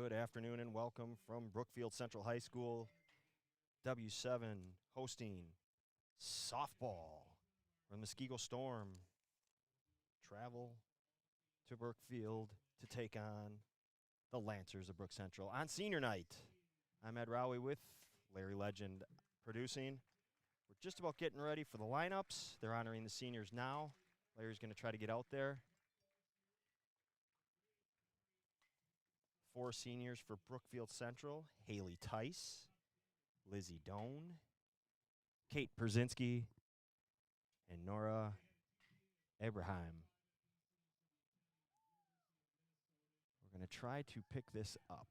Good afternoon and welcome from Brookfield Central High School. W7 hosting softball from the Muskego Storm. Travel to Brookfield to take on the Lancers of Brook Central on senior night. I'm Ed Rowie with Larry Legend producing. We're just about getting ready for the lineups. They're honoring the seniors now. Larry's going to try to get out there. 4 seniors for Brookfield Central: Haley Tice, Lizzie Doan, Kate Brzezinski, and Nora Abraham. We're going to try to pick this up.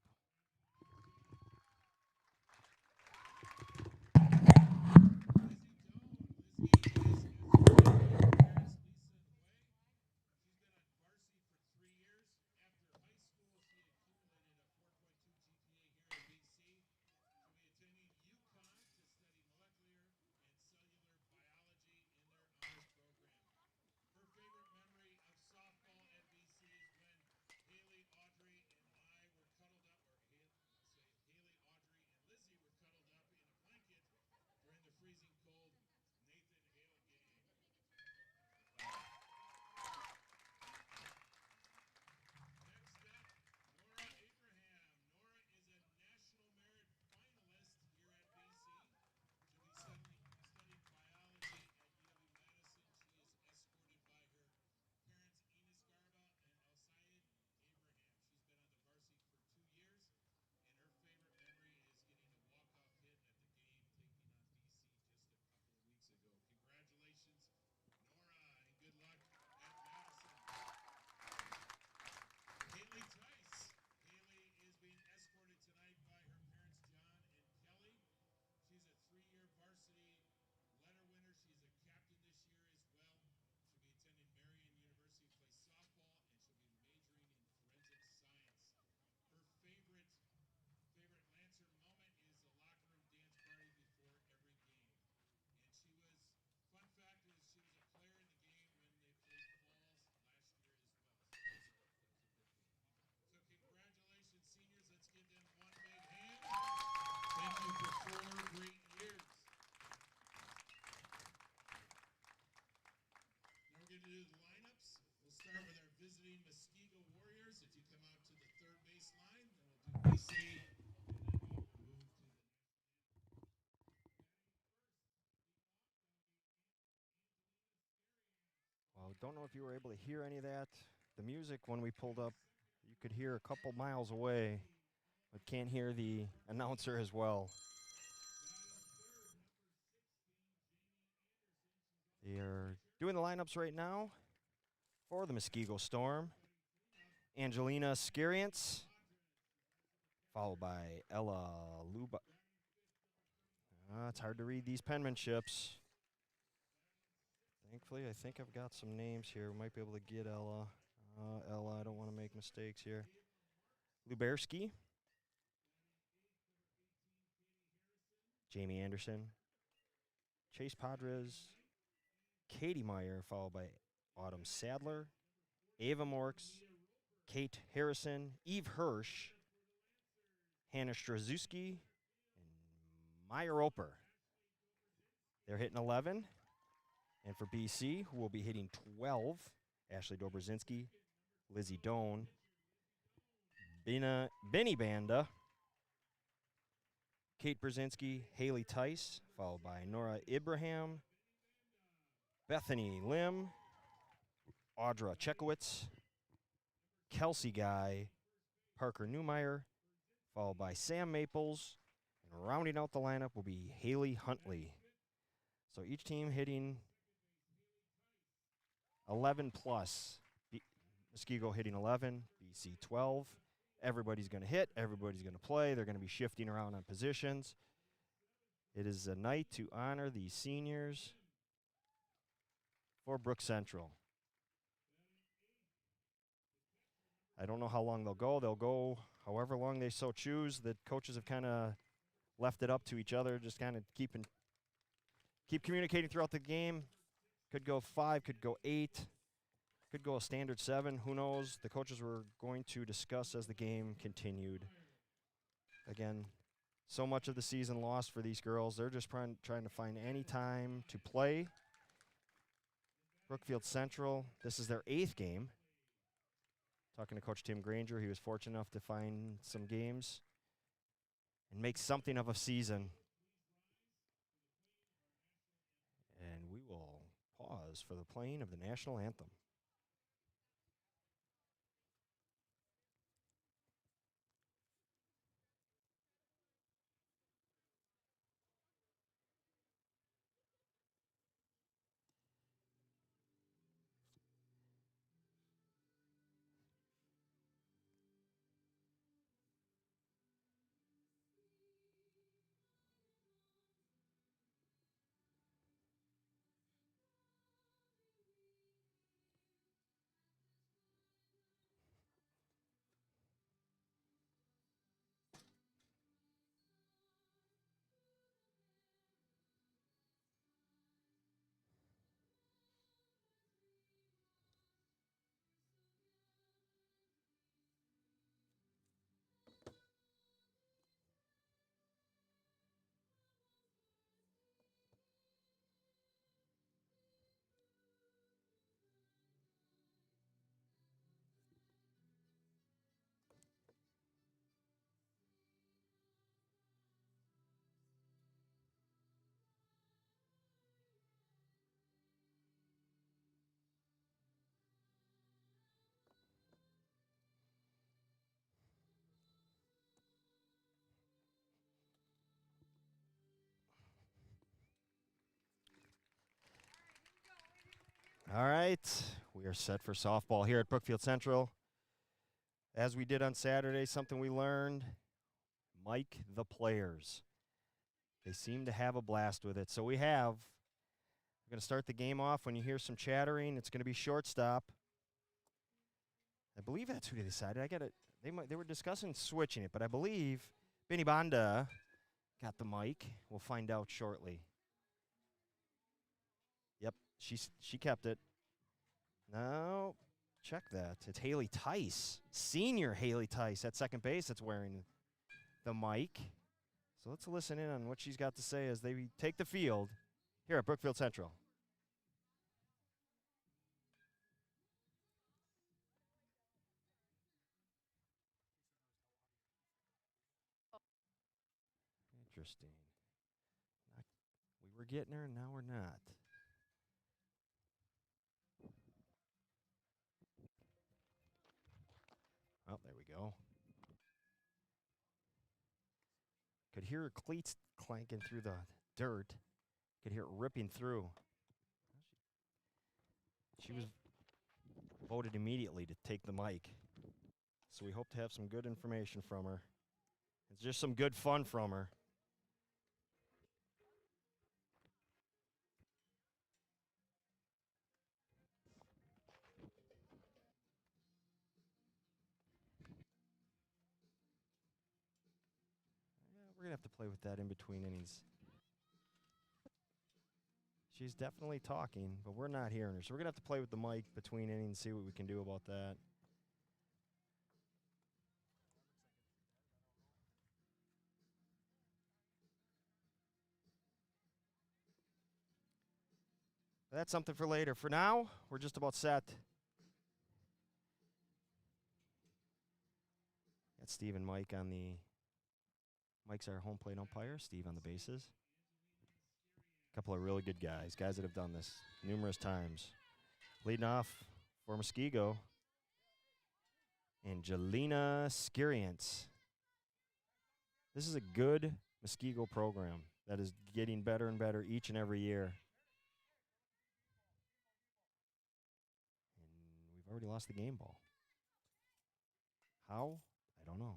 Well, don't know if you were able to hear any of that. The music, when we pulled up, you could hear a couple miles away, but can't hear the announcer as well. They are doing the lineups right now for the Muskego Storm. Angelina Skiriance, followed by Ella Luba. It's hard to read these penmanships. Thankfully, I think I've got some names here. We might be able to get Ella. Ella, I don't want to make mistakes here. Luberski. Jamie Anderson. Chase Padres. Katie Meyer, followed by Autumn Sadler. Ava Morks. Kate Harrison. Eve Hirsch. Hannah Straszewski. And Maya Roper. They're hitting 11. And for BC, who will be hitting 12, Ashley Dobrzinski, Lizzie Doan, Benny Banda, Kate Brzezinski, Haley Tice, followed by Nora Abraham, Bethany Lim, Audra Chekowitz, Kelsey Guy, Parker Newmeyer, followed by Sam Maples, and rounding out the lineup will be Haley Huntley. So each team hitting 11 plus. Muskego hitting 11, BC 12. Everybody's going to hit. Everybody's going to play. They're going to be shifting around on positions. It is a night to honor the seniors for Brook Central. I don't know how long they'll go. They'll go however long they so choose. The coaches have kind of left it up to each other, just kind of keep communicating throughout the game. Could go 5, could go 8. Could go a standard 7. Who knows? The coaches were going to discuss as the game continued. Again, so much of the season lost for these girls. They're just trying to find any time to play. Brookfield Central, this is their 8th game. Talking to Coach Tim Granger, he was fortunate enough to find some games and make something of a season. And we will pause for the playing of the national anthem. All right, we are set for softball here at Brookfield Central. As we did on Saturday, something we learned, mic the players. They seem to have a blast with it. So we're going to start the game off. When you hear some chattering, it's going to be shortstop. I believe that's who they decided. They were discussing switching it, but I believe Benny Banda got the mic. We'll find out shortly. Yep, she kept it. Now, check that. It's Haley Tice, senior Haley Tice at second base that's wearing the mic. So let's listen in on what she's got to say as they take the field here at Brookfield Central. Interesting. We were getting her, and now we're not. Oh, there we go. Could hear her cleats clanking through the dirt. Could hear it ripping through. She was voted immediately to take the mic. So we hope to have some good information from her. It's just some good fun from her. We're going to have to play with that in between innings. She's definitely talking, but we're not hearing her. So we're going to have to play with the mic between innings, see what we can do about that. That's something for later. For now, we're just about set. Got Steve and Mike on the... Mike's our home plate umpire. Steve on the bases. A couple of really good guys that have done this numerous times. Leading off for Muskego, Angelina Skiriance. This is a good Muskego program that is getting better and better each and every year. And we've already lost the game ball. How? I don't know.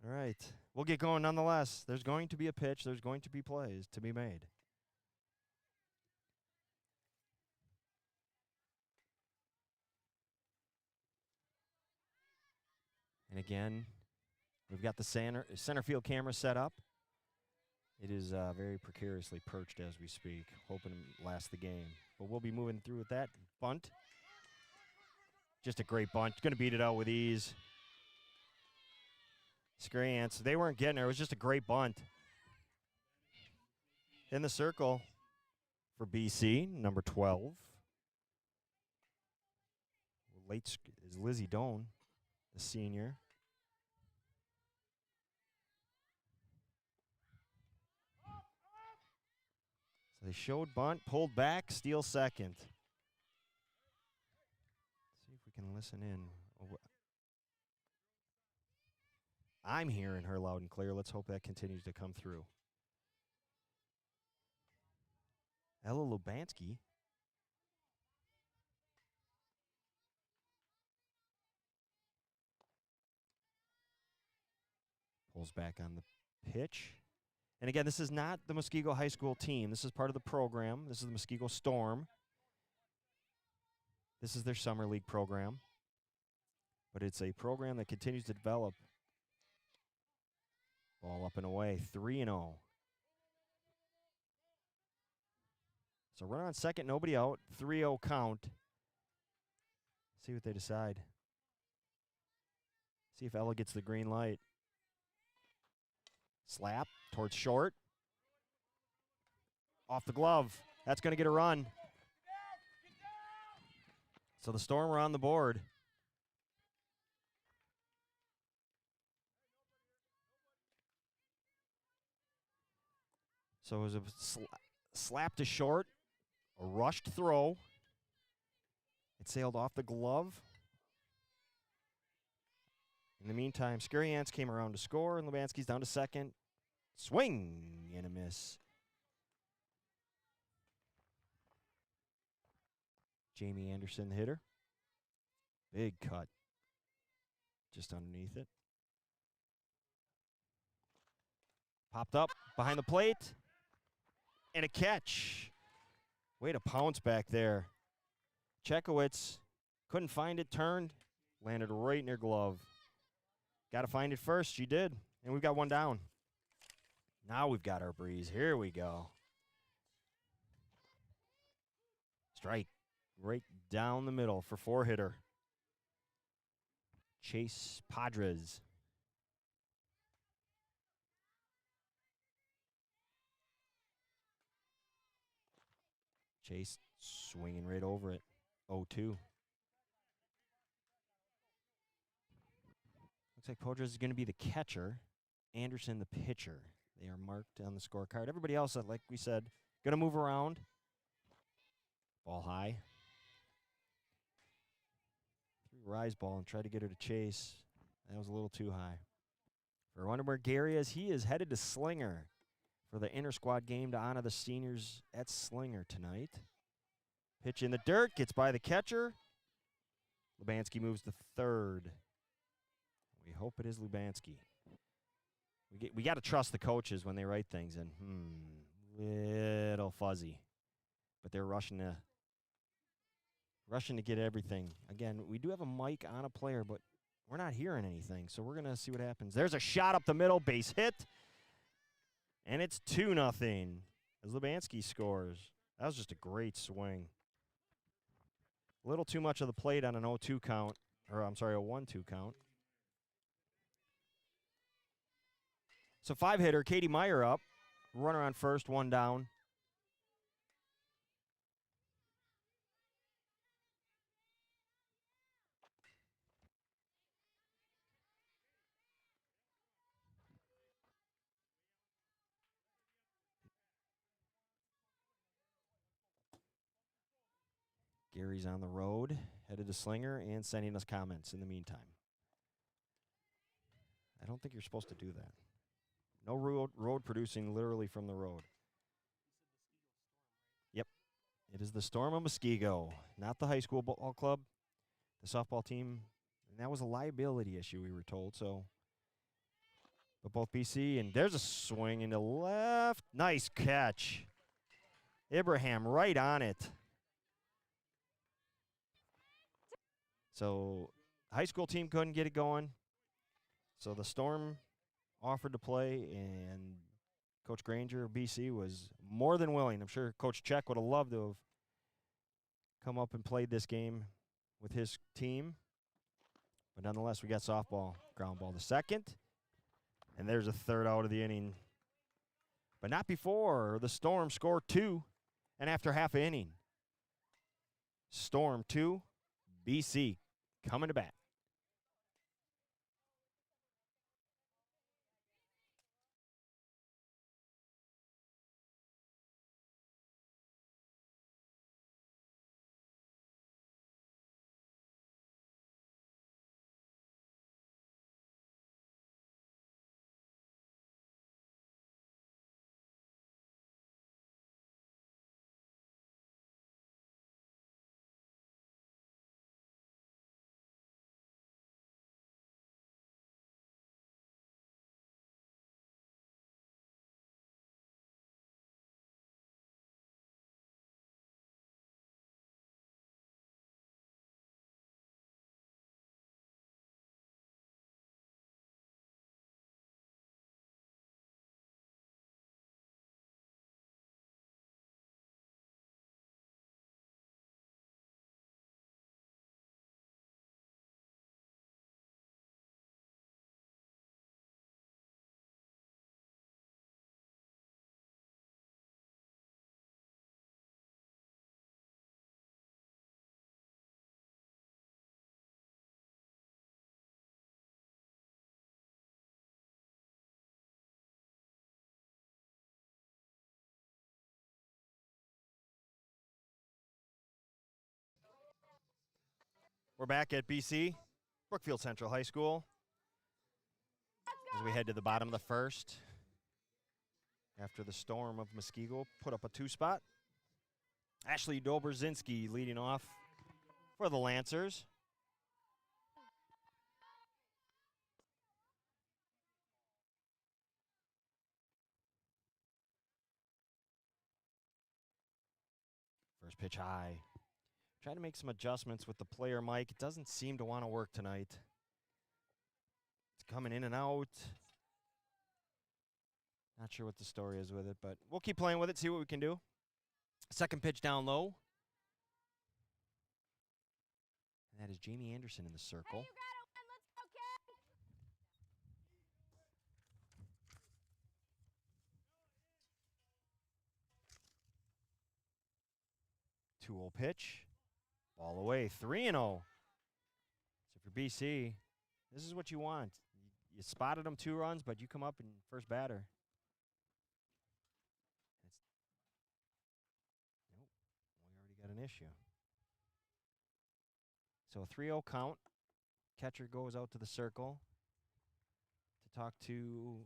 All right. We'll get going nonetheless. There's going to be a pitch. There's going to be plays to be made. And again, we've got the center field camera set up. It is very precariously perched as we speak, hoping to last the game. But we'll be moving through with that. Bunt. Just a great bunt. Going to beat it out with ease. Scrants. They weren't getting her. It was just a great bunt. In the circle for BC, number 12. Late is Lizzie Doan, the senior. So they showed bunt, pulled back, steal second. Let's see if we can listen in. I'm hearing her loud and clear. Let's hope that continues to come through. Ella Lubanski. Pulls back on the pitch. And again, this is not the Muskego High School team. This is part of the program. This is the Muskego Storm. This is their summer league program. But it's a program that continues to develop. Ball up and away, 3-0. So runner on second, nobody out, 3-0 count. See what they decide. See if Ella gets the green light. Slap towards short. Off the glove. That's going to get a run. So the Storm are on the board. So it was a slap to short, a rushed throw. It sailed off the glove. In the meantime, Scary Ants came around to score, and Lubanski's down to second. Swing and a miss. Jamie Anderson, the hitter. Big cut. Just underneath it. Popped up behind the plate. And a catch. Way to pounce back there. Chekowitz couldn't find it, turned, landed right in her glove. Got to find it first. She did. And we've got one down. Now we've got our breeze. Here we go. Strike right down the middle for four-hitter. Chase Padres. Chase swinging right over it. 0-2. Looks like Padres is going to be the catcher. Anderson the pitcher. They are marked on the scorecard. Everybody else, like we said, going to move around. Ball high. Rise ball and try to get her to chase. That was a little too high. For Underberg Gary, as he is headed to Slinger for the inter-squad game to honor the seniors at Slinger tonight. Pitch in the dirt, gets by the catcher. Lubanski moves to third. We hope it is Lubanski. We got to trust the coaches when they write things, and little fuzzy. But they're rushing to get everything. Again, we do have a mic on a player, but we're not hearing anything, so we're going to see what happens. There's a shot up the middle, base hit, and it's 2-0 as Lubanski scores. That was just a great swing. A little too much of the plate on an 0-2 count, or I'm sorry, a 1-2 count. So five-hitter, Katie Meyer up. Runner on first, one down. Gary's on the road, headed to Slinger, and sending us comments in the meantime. I don't think you're supposed to do that. No road producing literally from the road. Yep. It is the Storm of Muskego, not the high school ball club, the softball team. And that was a liability issue, we were told. So, but both BC, and there's a swing into left. Nice catch. Ibrahim right on it. So, high school team couldn't get it going. So the Storm offered to play, and Coach Granger of BC was more than willing. I'm sure Coach Check would have loved to have come up and played this game with his team. But nonetheless, we got softball. Ground ball to second. And there's a third out of the inning. But not before the Storm scored 2 and after half an inning. Storm 2, BC coming to bat. We're back at BC, Brookfield Central High School, as we head to the bottom of the first. After the Storm of Muskego put up a 2-spot. Ashley Dobrzinski leading off for the Lancers. First pitch high. Trying to make some adjustments with the player, Mike. It doesn't seem to want to work tonight. It's coming in and out. Not sure what the story is with it, but we'll keep playing with it, see what we can do. Second pitch down low. And that is Jamie Anderson in the circle. Hey, you gotta win. Let's go, kid. 2-0 pitch. Ball away, 3-0. So for BC, this is what you want. You spotted them 2 runs, but you come up in first batter. Nope, we already got an issue. So a 3-0 count. Catcher goes out to the circle to talk to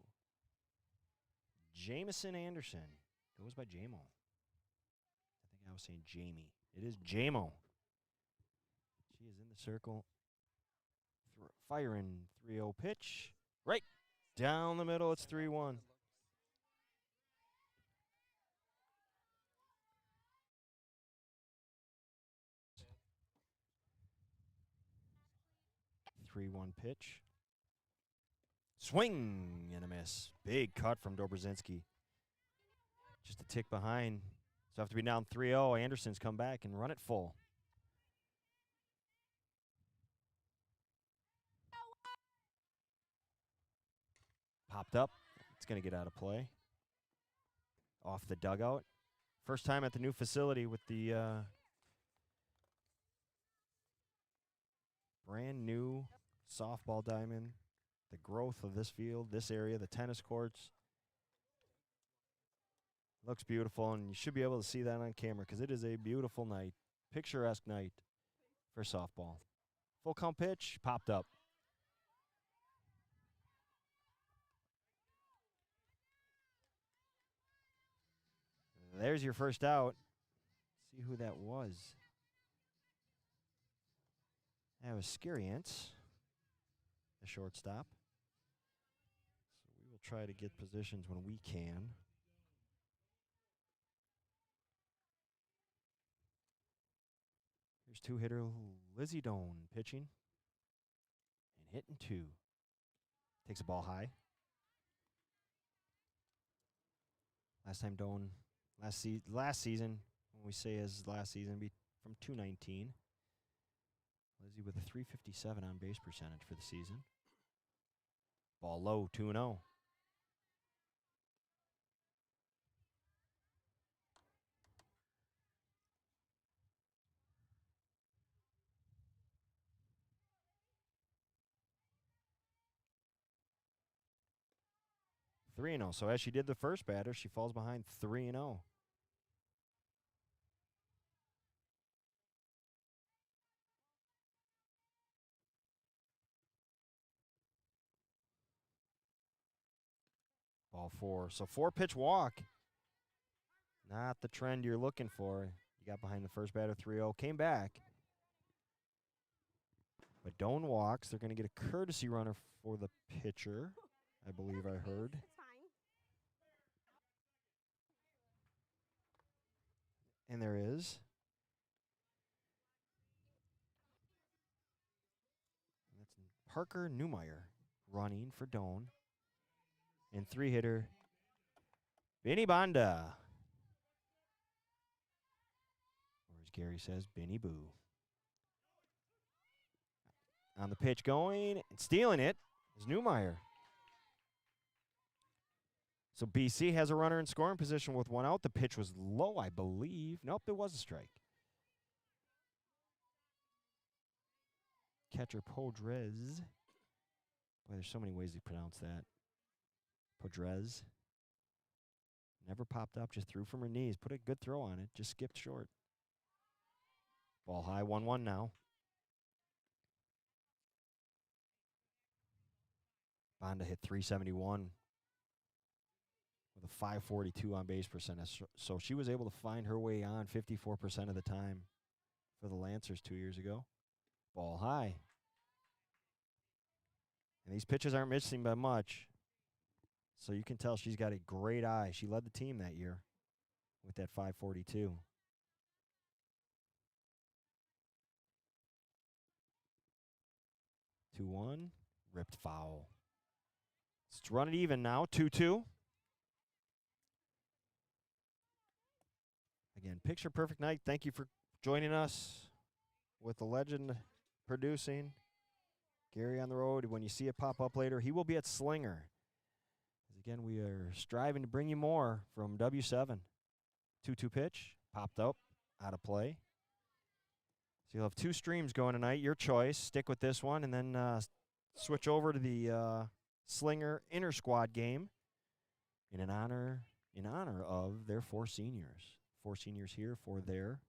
Jamison Anderson. Goes by Jamo. I think I was saying Jamie. It is Jamo. She is in the circle. Firing 3-0 pitch. Right down the middle. It's 3-1. Pitch. Swing and a miss. Big cut from Dobrzinski. Just a tick behind. So after being down 3-0, Anderson's come back and run it full. Popped up. It's going to get out of play. Off the dugout. First time at the new facility with the brand new softball diamond. The growth of this field, this area, the tennis courts. Looks beautiful, and you should be able to see that on camera because it is a beautiful night, picturesque night for softball. Full count pitch, popped up. There's your first out. See who that was. That was Skiriant, the shortstop. So we will try to get positions when we can. Here's 2-hitter Lizzie Doan pitching and hitting 2. Takes a ball high. Last time Doan, last season, when we say his last season, be from 219. Lizzie with a 357 on base percentage for the season. Ball low, 2-0. Three and 0. So as she did the first batter, she falls behind 3-0. Ball 4. So 4-pitch walk. Not the trend you're looking for. You got behind the first batter 3-0. Came back. But Doan walks. They're going to get a courtesy runner for the pitcher, I believe I heard. It's fine. And there is. That's Parker Newmeyer running for Doan. And 3-hitter, Benny Banda. Or as Gary says, Benny Boo. On the pitch going and stealing it is Newmeyer. So BC has a runner in scoring position with 1 out. The pitch was low, I believe. Nope, there was a strike. Catcher Podres. Boy, there's so many ways to pronounce that. Podres. Never popped up, just threw from her knees. Put a good throw on it, just skipped short. Ball high, 1-1 now. Banda hit 371 with a 542 on base percentage. So she was able to find her way on 54% of the time for the Lancers 2 years ago. Ball high. And these pitches aren't missing by much. So you can tell she's got a great eye. She led the team that year with that 542. Two one, ripped foul. Let's run it even now, 2-2. Again, picture perfect night. Thank you for joining us with the legend producing. Gary on the road. When you see it pop up later, he will be at Slinger. Again, we are striving to bring you more from W7. 2-2 pitch, popped up, out of play. So you'll have 2 streams going tonight. Your choice. Stick with this one, and then switch over to the Slinger inter-squad game in honor of their 4 seniors. 4 seniors here for their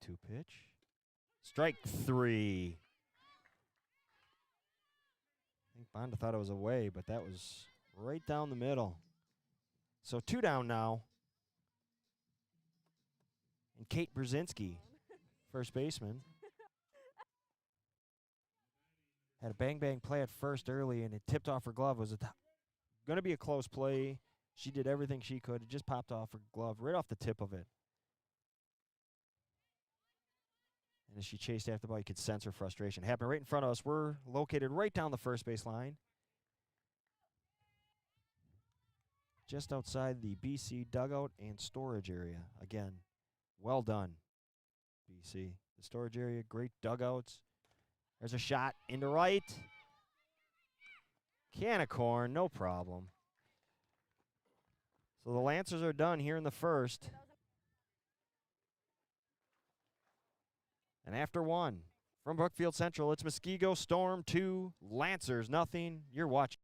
two pitch. Strike 3. I think Banda thought it was away, but that was right down the middle. So 2 down now. And Kate Brzezinski, first baseman, had a bang-bang play at first early, and it tipped off her glove. It was going to be a close play. She did everything she could. It just popped off her glove right off the tip of it. And as she chased after the ball, you could sense her frustration. It happened right in front of us. We're located right down the first base line, just outside the BC dugout and storage area. Again, well done, BC. The storage area, great dugouts. There's a shot into right. Can of corn, no problem. So the Lancers are done here in the first. And after 1, from Brookfield Central, it's Muskego Storm 2, Lancers nothing. You're watching.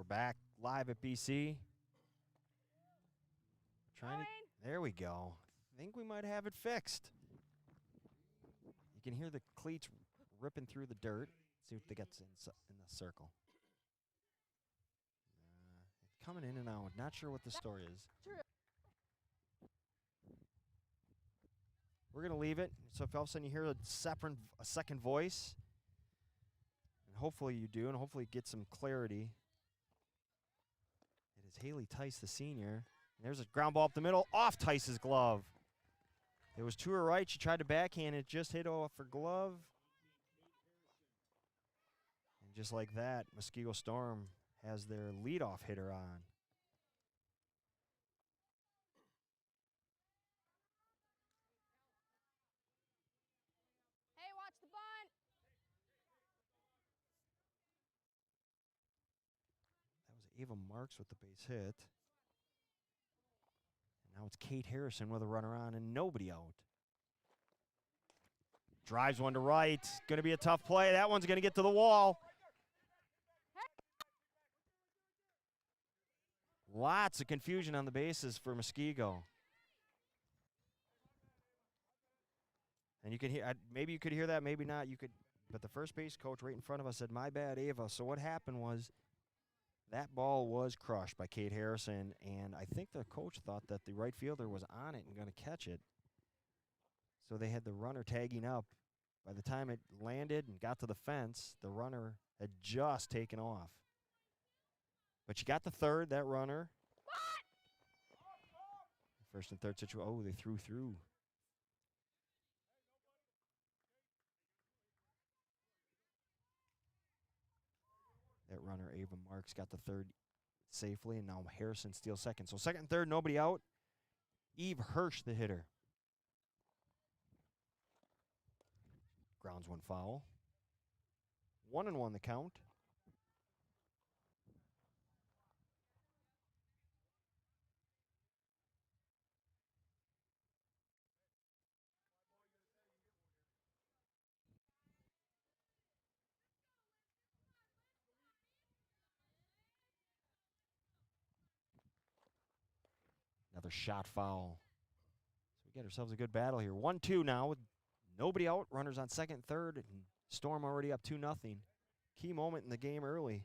We're back live at BC. Going. There we go. I think we might have it fixed. You can hear the cleats ripping through the dirt. See what they got in the circle. Coming in and out. Not sure what the story is. True. We're going to leave it. So if all of a sudden you hear a second voice, and hopefully you do, and hopefully get some clarity. It is Haley Tice, the senior. And there's a ground ball up the middle, off Tice's glove. It was to her right. She tried to backhand it, just hit off her glove. And just like that, Muskego Storm has their leadoff hitter on. Hey, watch the bunt. That was Ava Marks with the base hit. And now it's Kate Harrison with a runner on and nobody out. Drives one to right. Going to be a tough play. That one's going to get to the wall. Lots of confusion on the bases for Muskego. And you can hear, maybe you could hear that, maybe not. You could, but the first base coach right in front of us said, "My bad, Ava." So what happened was that ball was crushed by Kate Harrison, and I think the coach thought that the right fielder was on it and going to catch it. So they had the runner tagging up. By the time it landed and got to the fence, the runner had just taken off. But she got the third, that runner. First and third situation. Oh, they threw through. That runner, Ava Marks, got the third safely, and now Harrison steals second. So second and third, nobody out. Eve Hirsch, the hitter. Grounds one foul. 1-1 the count. Another shot foul. So we get ourselves a good battle here. 1-2 now with nobody out. Runners on second and third. And Storm already up 2-0. Key moment in the game early.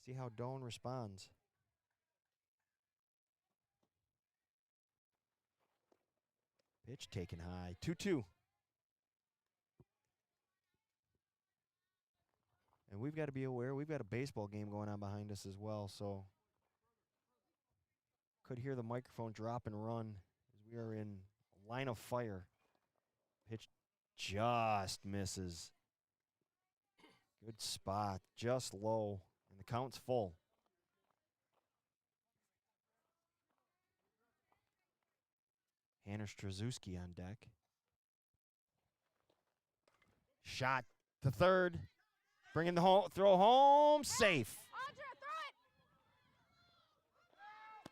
See how Doan responds. Pitch taken high. 2-2. And we've got to be aware, we've got a baseball game going on behind us as well, so could hear the microphone drop and run as we are in line of fire. Pitch just misses. Good spot, just low, and the count's full. Hannah Straszewski on deck. Shot to third. Bringing the throw home, safe. Audra, throw it.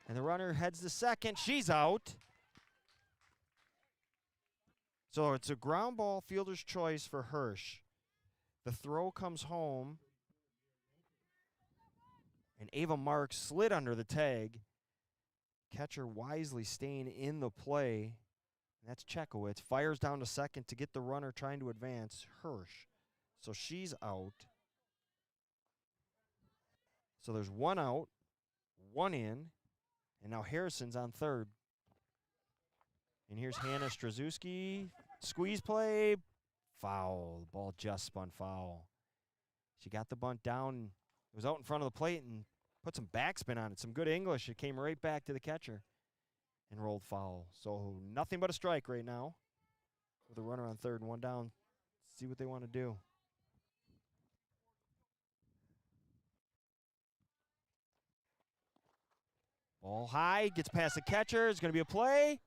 And the runner heads to second. She's out. So it's a ground ball, fielder's choice for Hirsch. The throw comes home. And Ava Marks slid under the tag. Catcher wisely staying in the play. And that's Chekowitz. Fires down to second to get the runner trying to advance, Hirsch. So she's out. So there's one out, one in, and now Harrison's on third. And here's Hannah Straszewski. Squeeze play. Foul. The ball just spun foul. She got the bunt down. It was out in front of the plate and put some backspin on it. Some good English. It came right back to the catcher and rolled foul. So nothing but a strike right now with a runner on third and one down. See what they want to do. Ball high, gets past the catcher. It's going to be a play.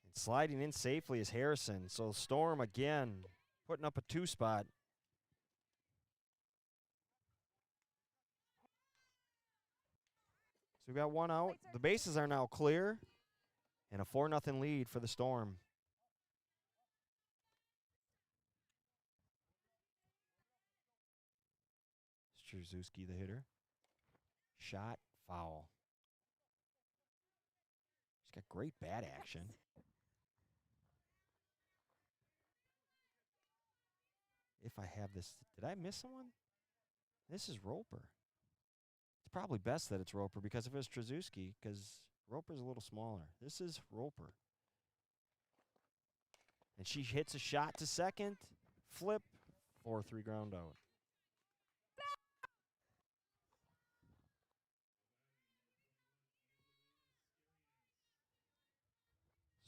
And sliding in safely is Harrison. So Storm again putting up a 2 spot. So we've got one out. The bases are now clear. And a 4-0 lead for the Storm. Strzerzewski, the hitter. Shot, foul. He's got great bat action. If I have this, did I miss someone? This is Roper. It's probably best that it's Roper because if it was Strzerzewski, because Roper's a little smaller. This is Roper. And she hits a shot to second. Flip. 4-3 ground out.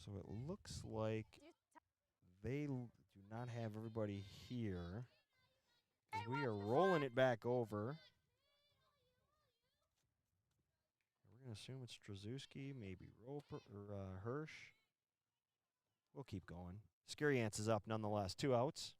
So it looks like they do not have everybody here. 'Cause we are rolling it back over. We're going to assume it's Strzerzewski, maybe Roper or Hirsch. We'll keep going. Skiriance is up nonetheless. 2 outs.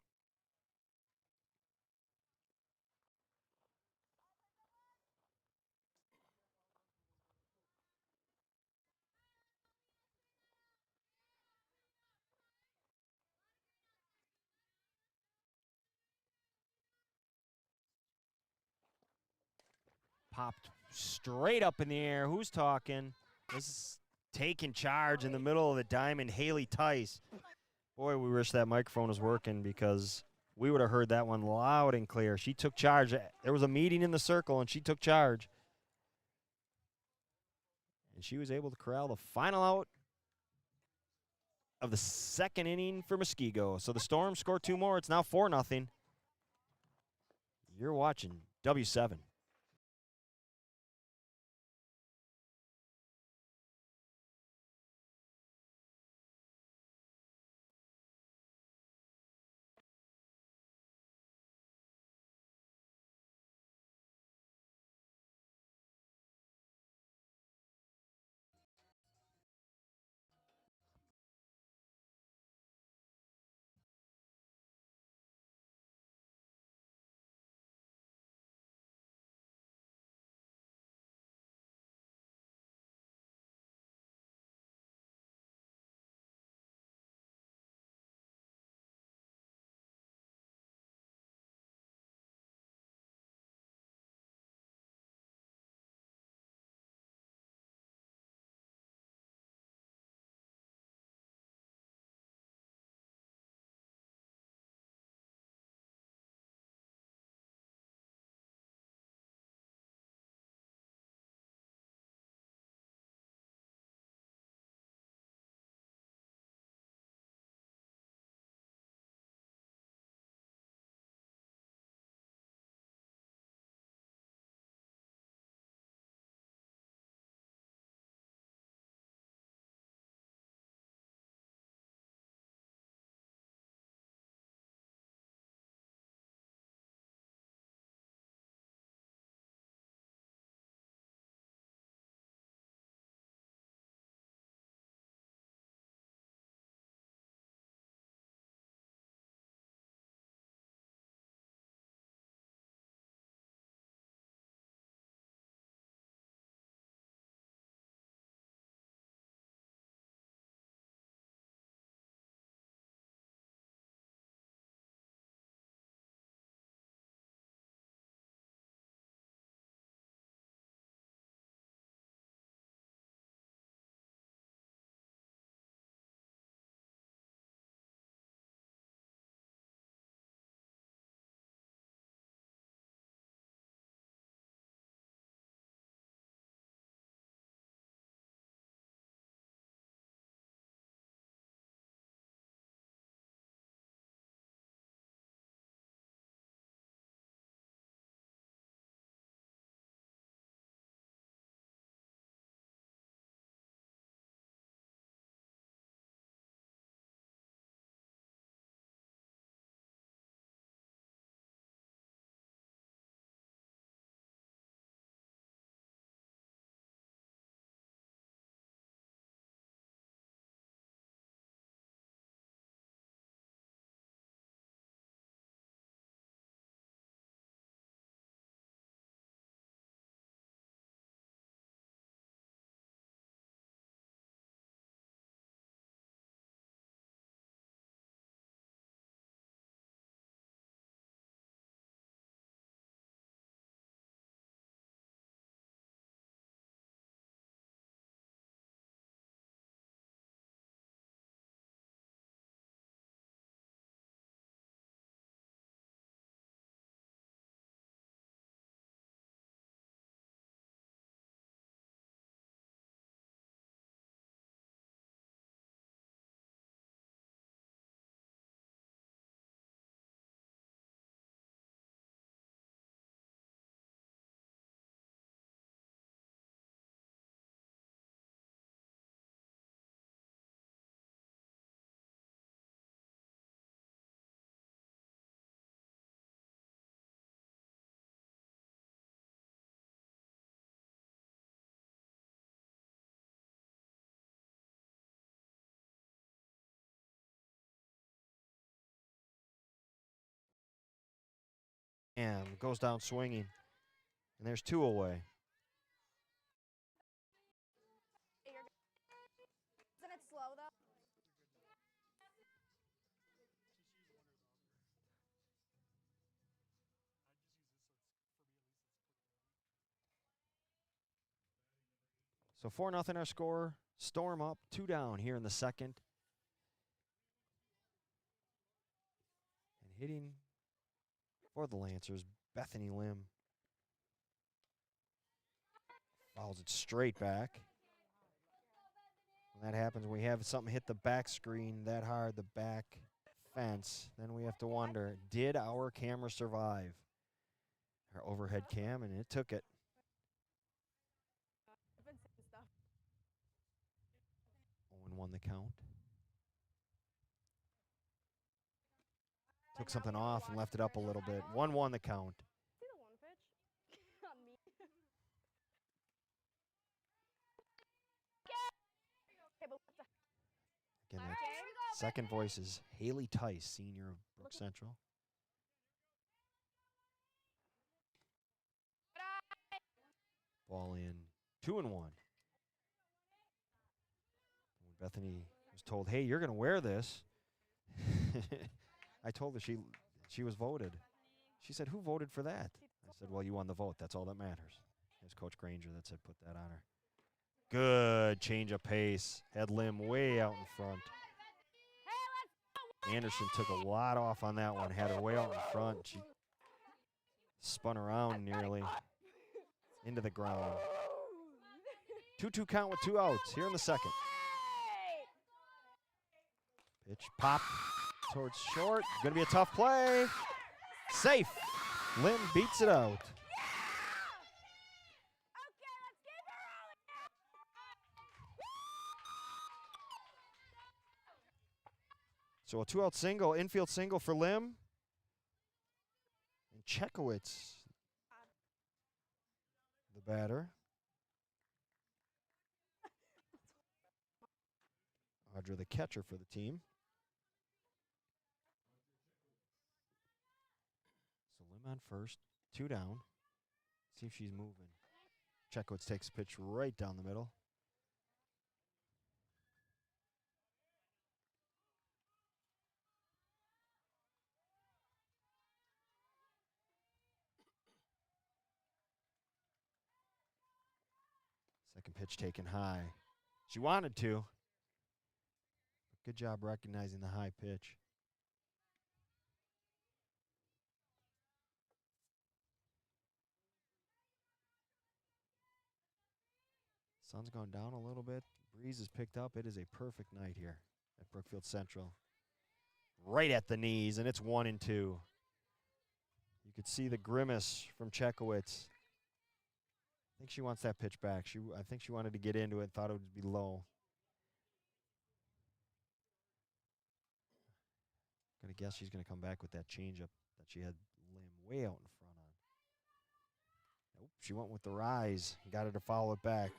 Popped straight up in the air. Who's talking? This is taking charge in the middle of the diamond. Haley Tice. Boy, we wish that microphone was working because we would have heard that one loud and clear. She took charge. There was a meeting in the circle, and she took charge. And she was able to corral the final out of the second inning for Muskego. So the Storm scored 2 more. It's now 4-0. You're watching W7. And goes down swinging. And there's 2 away. Isn't it slow, though? So 4-0 our score. Storm up, 2 down here in the second. And hitting for the Lancers, Bethany Lim. Fouls it straight back. When that happens, we have something hit the back screen that hard, the back fence, then we have to wonder, did our camera survive? Our overhead cam, and it took it. Owen won the count. Took something off and left it up a little bit. 1-1 the count. See the one pitch? On me. Okay, but what the Again, that second voice is Haley Tice, senior of Brook Central. Ball in, 2-1. When Bethany was told, hey, you're going to wear this, I told her she was voted. She said, who voted for that? I said, well, you won the vote. That's all that matters. There's Coach Granger that said put that on her. Good change of pace. Had Lim way out in front. Anderson took a lot off on that one. Had her way out in front. She spun around nearly into the ground. 2-2 count with 2 outs here in the second. Pitch pop towards short. Going to be a tough play. Safe. Lim beats it out. So a 2-out single, infield single for Lim. And Chekowitz, the batter. Audra, the catcher for the team. So Lim on first, 2 down. See if she's moving. Chekowitz takes a pitch right down the middle. Second pitch taken high. She wanted to. Good job recognizing the high pitch. Sun's gone down a little bit. Breeze is picked up. It is a perfect night here at Brookfield Central. Right at the knees, and it's 1-2. You could see the grimace from Chekowitz. I think she wants that pitch back. I think she wanted to get into it, thought it would be low. Gonna guess she's gonna come back with that changeup that she had Lim way out in front on. Nope, she went with the rise. Got her to follow it back.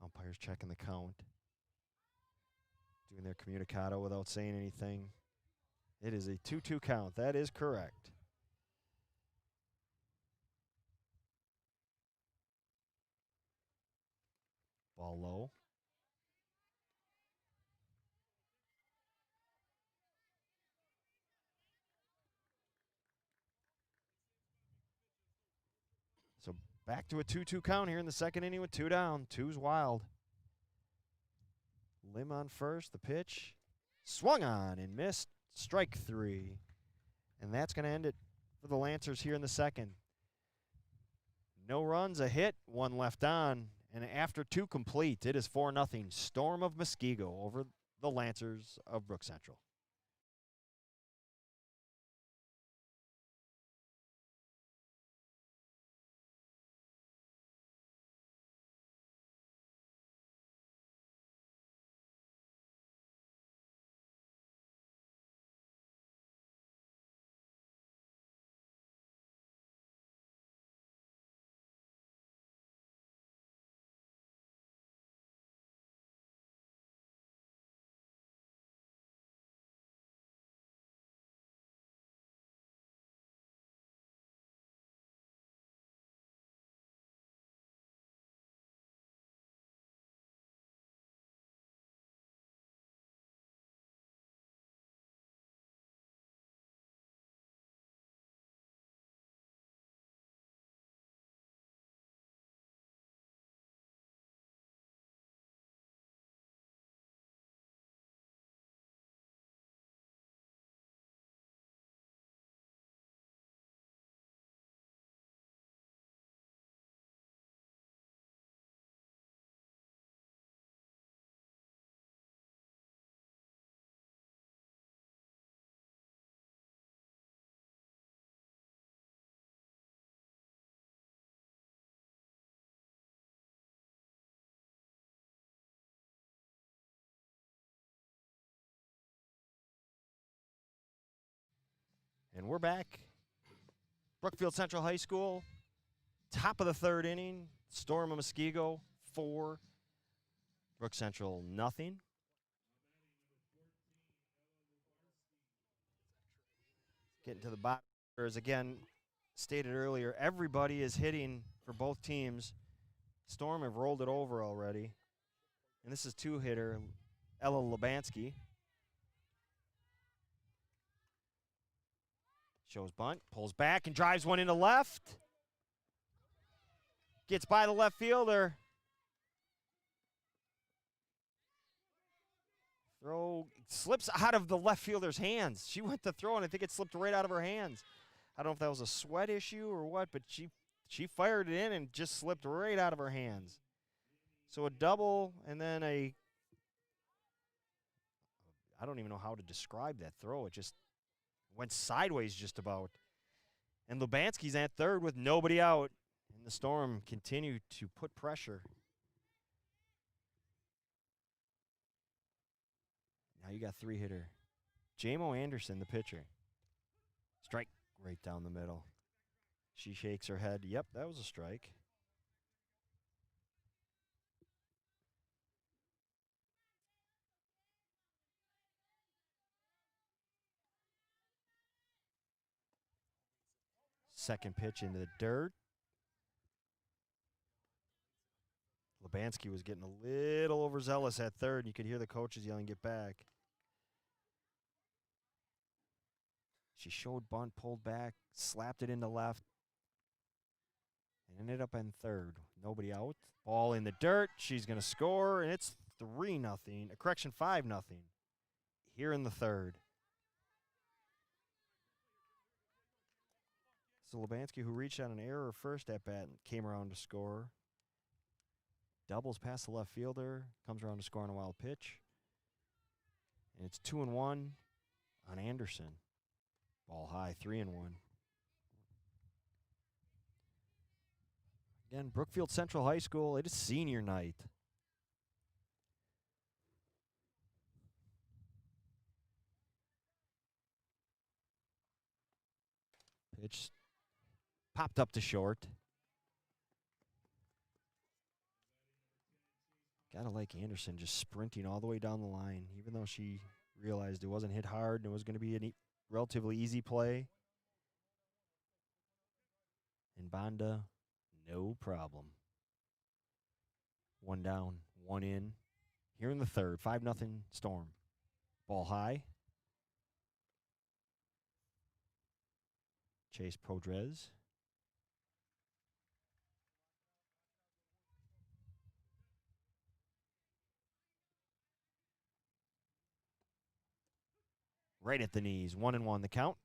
Umpires checking the count. Doing their communicado without saying anything. It is a 2-2 count. That is correct. Ball low. So back to a 2-2 count here in the second inning with 2 down. 2's wild. Lim on first. The pitch. Swung on and missed. Strike 3. And that's going to end it for the Lancers here in the second. No runs, a hit, 1 left on. And after 2 complete, it is 4-0 Storm of Muskego over the Lancers of Brook Central. And we're back. Brookfield Central High School, top of the third inning. Storm of Muskego, 4. Brook Central, nothing. Getting to the bottom. As again stated earlier, everybody is hitting for both teams. Storm have rolled it over already. And this is two-hitter, Ella Lubanski. Shows bunt, pulls back and drives one into left. Gets by the left fielder. Throw slips out of the left fielder's hands. She went to throw, and I think it slipped right out of her hands. I don't know if that was a sweat issue or what, but she fired it in and just slipped right out of her hands. So a double, and then I don't even know how to describe that throw. It just went sideways just about. And Lubanski's at third with nobody out. And the Storm continue to put pressure. Now you got three-hitter. Jamo Anderson, the pitcher. Strike right down the middle. She shakes her head. Yep, that was a strike. Second pitch into the dirt. Lubanski was getting a little overzealous at third. You could hear the coaches yelling, "Get back." She showed bunt, pulled back, slapped it into left, and ended up in third. Nobody out. Ball in the dirt. She's going to score, and it's 3-0. Correction, 5-0 here in the third. So Lubanski, who reached on an error first at bat, came around to score. Doubles past the left fielder, comes around to score on a wild pitch. And it's 2-1 on Anderson. Ball high, 3-1. Again, Brookfield Central High School, it is senior night. Pitch popped up to short. Gotta like Anderson just sprinting all the way down the line, even though she realized it wasn't hit hard and it was going to be a relatively easy play. And Banda, no problem. One down, one in. Here in the third, 5-0 Storm. Ball high. Chase Podrez. Right at the knees, 1-1 the count.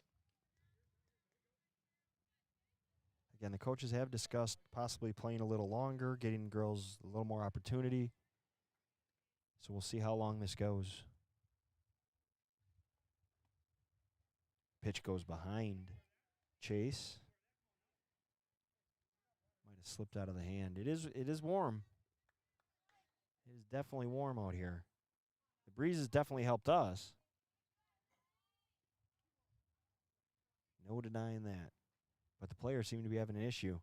Again, the coaches have discussed possibly playing a little longer, getting girls a little more opportunity. So we'll see how long this goes. Pitch goes behind Chase. Might have slipped out of the hand. It is warm. It is definitely warm out here. The breeze has definitely helped us. No denying that. But the players seem to be having an issue.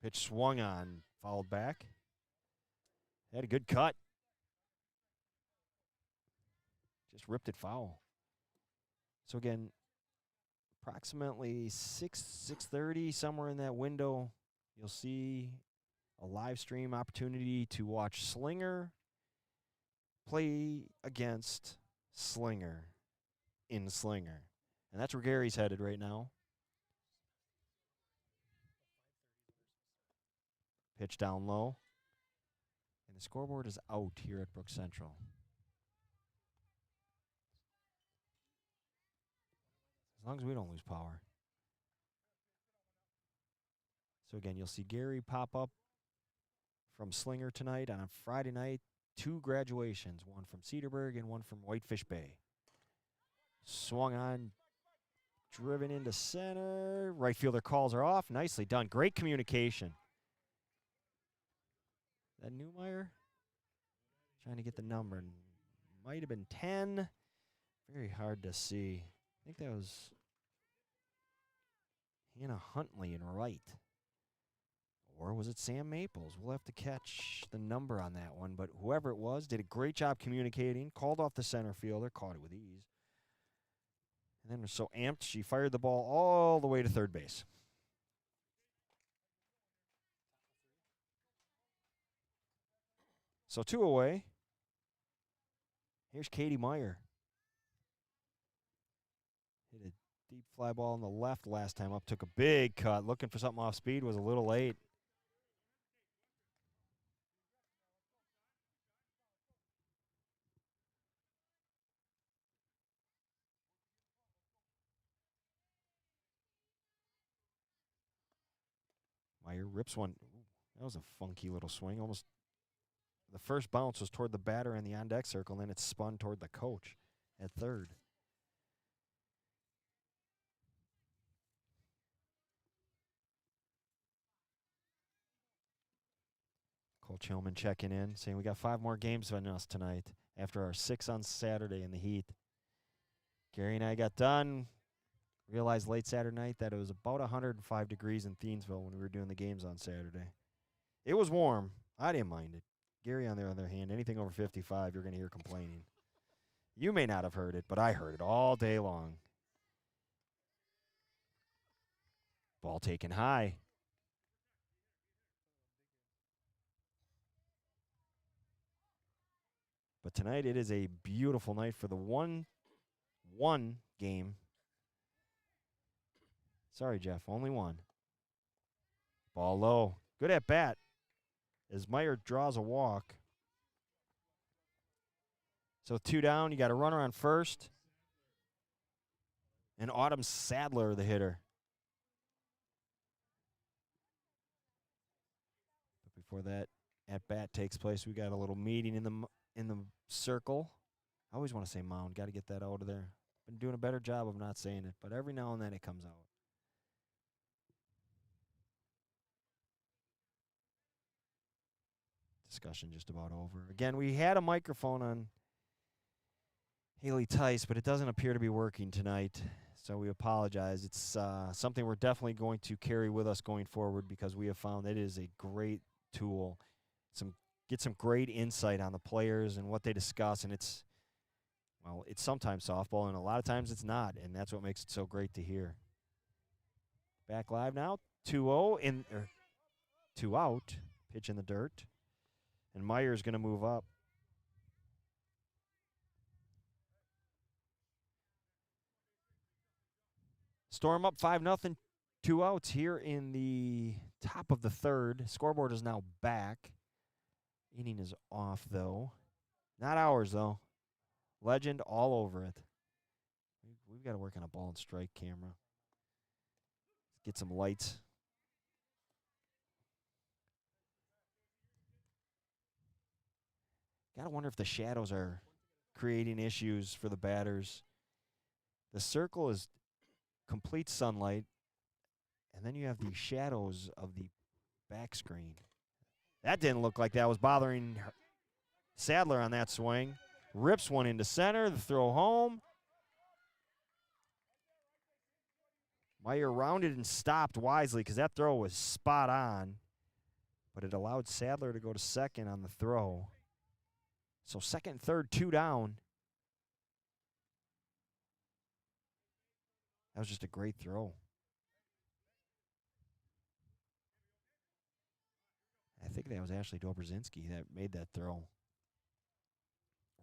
Pitch swung on, fouled back. Had a good cut. Just ripped it foul. So again, approximately 6:30, somewhere in that window, you'll see a live stream opportunity to watch Slinger play against Slinger in Slinger. And that's where Gary's headed right now. Pitch down low. And the scoreboard is out here at Brook Central. As long as we don't lose power. So again, you'll see Gary pop up from Slinger tonight. On a Friday night, 2 graduations, one from Cedarburg and one from Whitefish Bay. Swung on, driven into center. Right fielder calls her off. Nicely done. Great communication. Is that Newmeyer? Trying to get the number. Might have been 10. Very hard to see. I think that was Hannah Huntley in right. Or was it Sam Maples? We'll have to catch the number on that one. But whoever it was did a great job communicating, called off the center fielder, caught it with ease. And then was so amped, she fired the ball all the way to third base. So 2 away. Here's Katie Meyer. Hit a deep fly ball on the left last time up. Took a big cut. Looking for something off speed. Was a little late. Meyer rips one. Ooh, that was a funky little swing. Almost the first bounce was toward the batter in the on-deck circle, and then it spun toward the coach at third. Cole Chillman checking in, saying we got 5 more games on us tonight after our 6 on Saturday in the heat. Gary and I got done. Realized late Saturday night that it was about 105 degrees in Thiensville when we were doing the games on Saturday. It was warm. I didn't mind it. Gary, on the other hand, anything over 55, you're going to hear complaining. You may not have heard it, but I heard it all day long. Ball taken high. But tonight it is a beautiful night for the 1-1 game. Sorry, Jeff, only one. Ball low. Good at bat as Meyer draws a walk. So 2 down, you got a runner on first. And Autumn Sadler, the hitter. But before that at bat takes place, we got a little meeting in the circle. I always want to say mound. Got to get that out of there. Been doing a better job of not saying it, but every now and then it comes out. Discussion just about over. Again, we had a microphone on Haley Tice, but it doesn't appear to be working tonight, so we apologize. It's something we're definitely going to carry with us going forward because we have found it is a great tool. Get some great insight on the players and what they discuss, and it's sometimes softball, and a lot of times it's not, and that's what makes it so great to hear. Back live now, 2-0 2 out, pitch in the dirt. And Meyer's going to move up. Storm up 5-0, 2 outs here in the top of the third. Scoreboard is now back. Inning is off, though. Not ours, though. Legend all over it. We've got to work on a ball and strike camera. Get some lights. Gotta wonder if the shadows are creating issues for the batters. The circle is complete sunlight, and then you have the shadows of the back screen. That didn't look like that was bothering Sadler on that swing. Rips one into center, the throw home. Meyer rounded and stopped wisely because that throw was spot on, but it allowed Sadler to go to second on the throw. So second and third, 2 down. That was just a great throw. I think that was Ashley Dobrzinski that made that throw.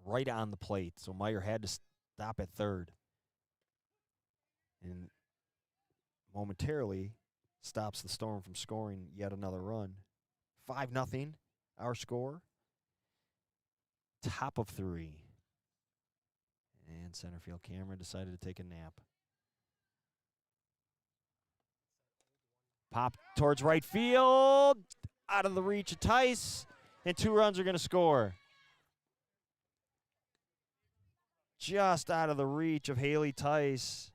Right on the plate. So Meyer had to stop at third. And momentarily stops the Storm from scoring yet another run. 5-0, our score. Top of 3. And center field camera decided to take a nap. Pop towards right field. Out of the reach of Tice. And 2 runs are going to score. Just out of the reach of Haley Tice.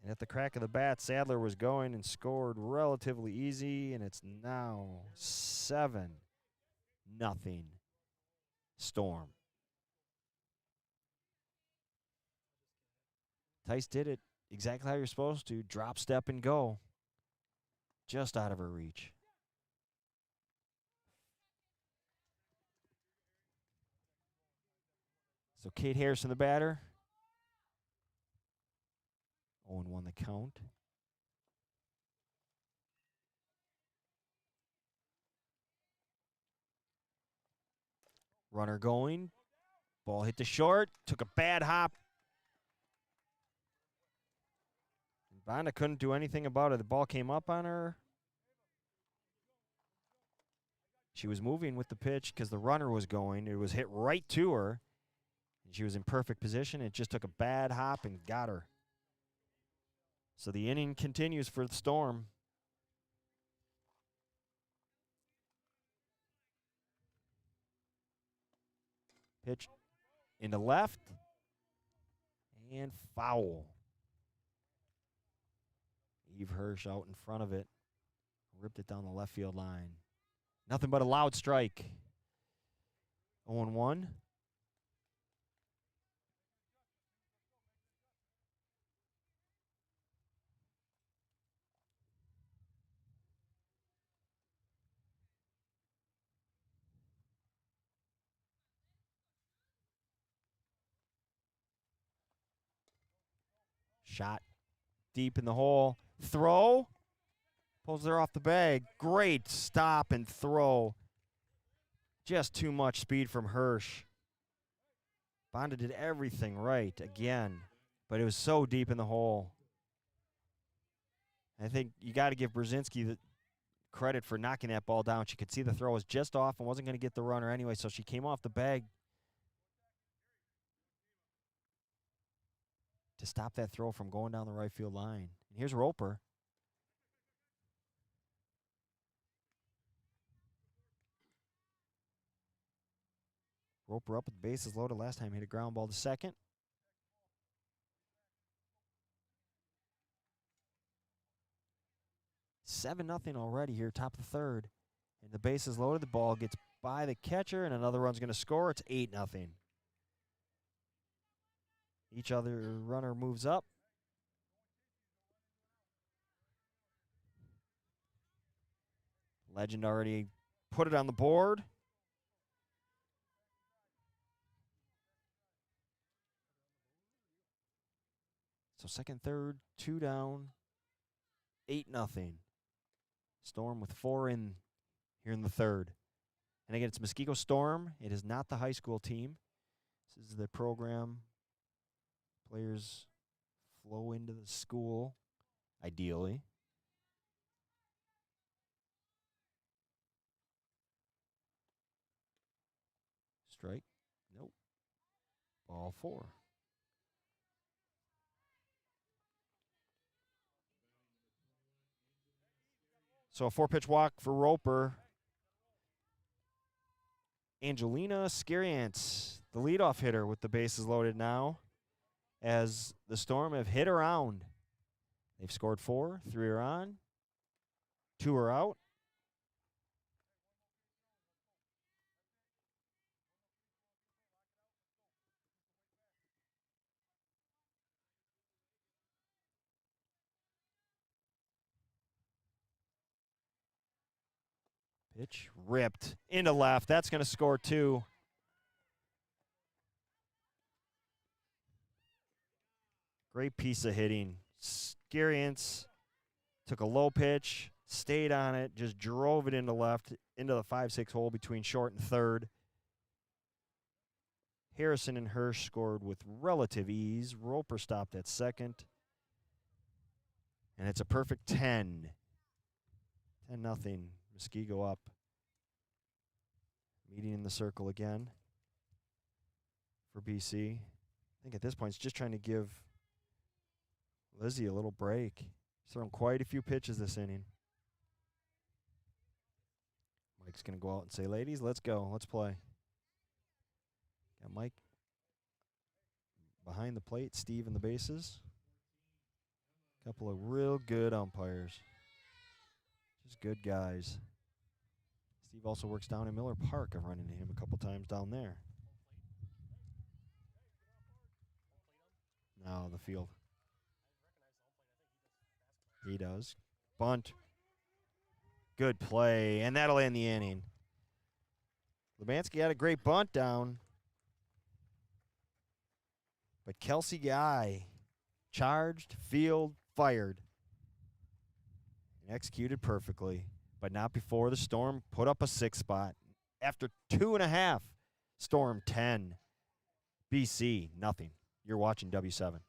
And at the crack of the bat, Sadler was going and scored relatively easy. And it's now 7-0. Storm. Tice did it exactly how you're supposed to. Drop, step, and go. Just out of her reach. So Kate Harrison, the batter. 0-1 the count. Runner going. Ball hit the short. Took a bad hop. Bonda couldn't do anything about it. The ball came up on her. She was moving with the pitch because the runner was going. It was hit right to her. And she was in perfect position. It just took a bad hop and got her. So the inning continues for the Storm. Pitch into left. And foul. Eve Hirsch out in front of it. Ripped it down the left field line. Nothing but a loud strike. 0-1. Shot deep in the hole. Throw. Pulls her off the bag. Great stop and throw. Just too much speed from Hirsch. Bonda did everything right again, but it was so deep in the hole. I think you got to give Brzezinski the credit for knocking that ball down. She could see the throw was just off and wasn't going to get the runner anyway, so she came off the bag to stop that throw from going down the right field line. And here's Roper. Roper up with the bases loaded. Last time hit a ground ball to second. Seven nothing already here, top of the third. And the bases loaded. The ball gets by the catcher, and another run's going to score. It's 8-0. Each other runner moves up. Legend already put it on the board. So second, third, 2 down, 8-0. Storm with 4 in here in the third. And again, it's Muskego Storm. It is not the high school team. This is the program. Players flow into the school, ideally. Strike. Nope. Ball 4. So a 4-pitch walk for Roper. Angelina Skariance, the leadoff hitter with the bases loaded now, as the Storm have hit around. They've scored 4, 3 are on, 2 are out. Pitch ripped into left. That's going to score 2. Great piece of hitting. Skariance took a low pitch, stayed on it, just drove it into left, into the 5-6 hole between short and third. Harrison and Hirsch scored with relative ease. Roper stopped at second. And it's a perfect 10. 10-0. Muskego up. Meeting in the circle again for BC. I think at this point it's just trying to give Lizzie a little break. He's thrown quite a few pitches this inning. Mike's going to go out and say, ladies, let's go. Let's play. Got Mike behind the plate, Steve in the bases. Couple of real good umpires. Just good guys. Steve also works down in Miller Park. I've run into him a couple times down there. No, the field. He does. Bunt. Good play, and that'll end the inning. Lubanski had a great bunt down. But Kelsey Guy charged, field, fired. And executed perfectly. But not before the Storm put up a 6 spot. After 2.5, Storm 10. BC, nothing. You're watching W7.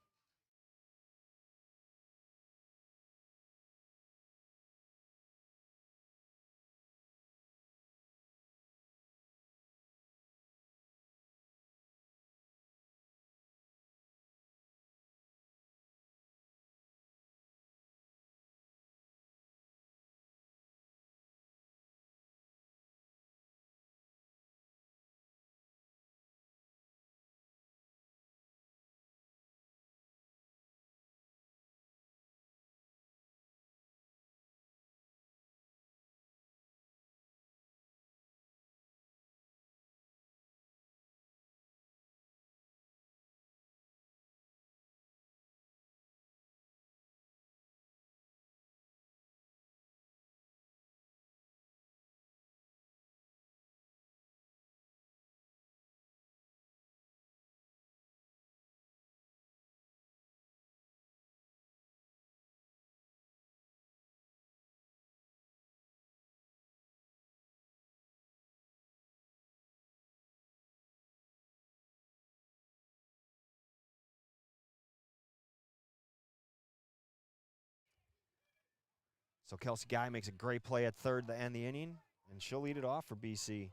So Kelsey Guy makes a great play at third to end the inning, and she'll lead it off for BC.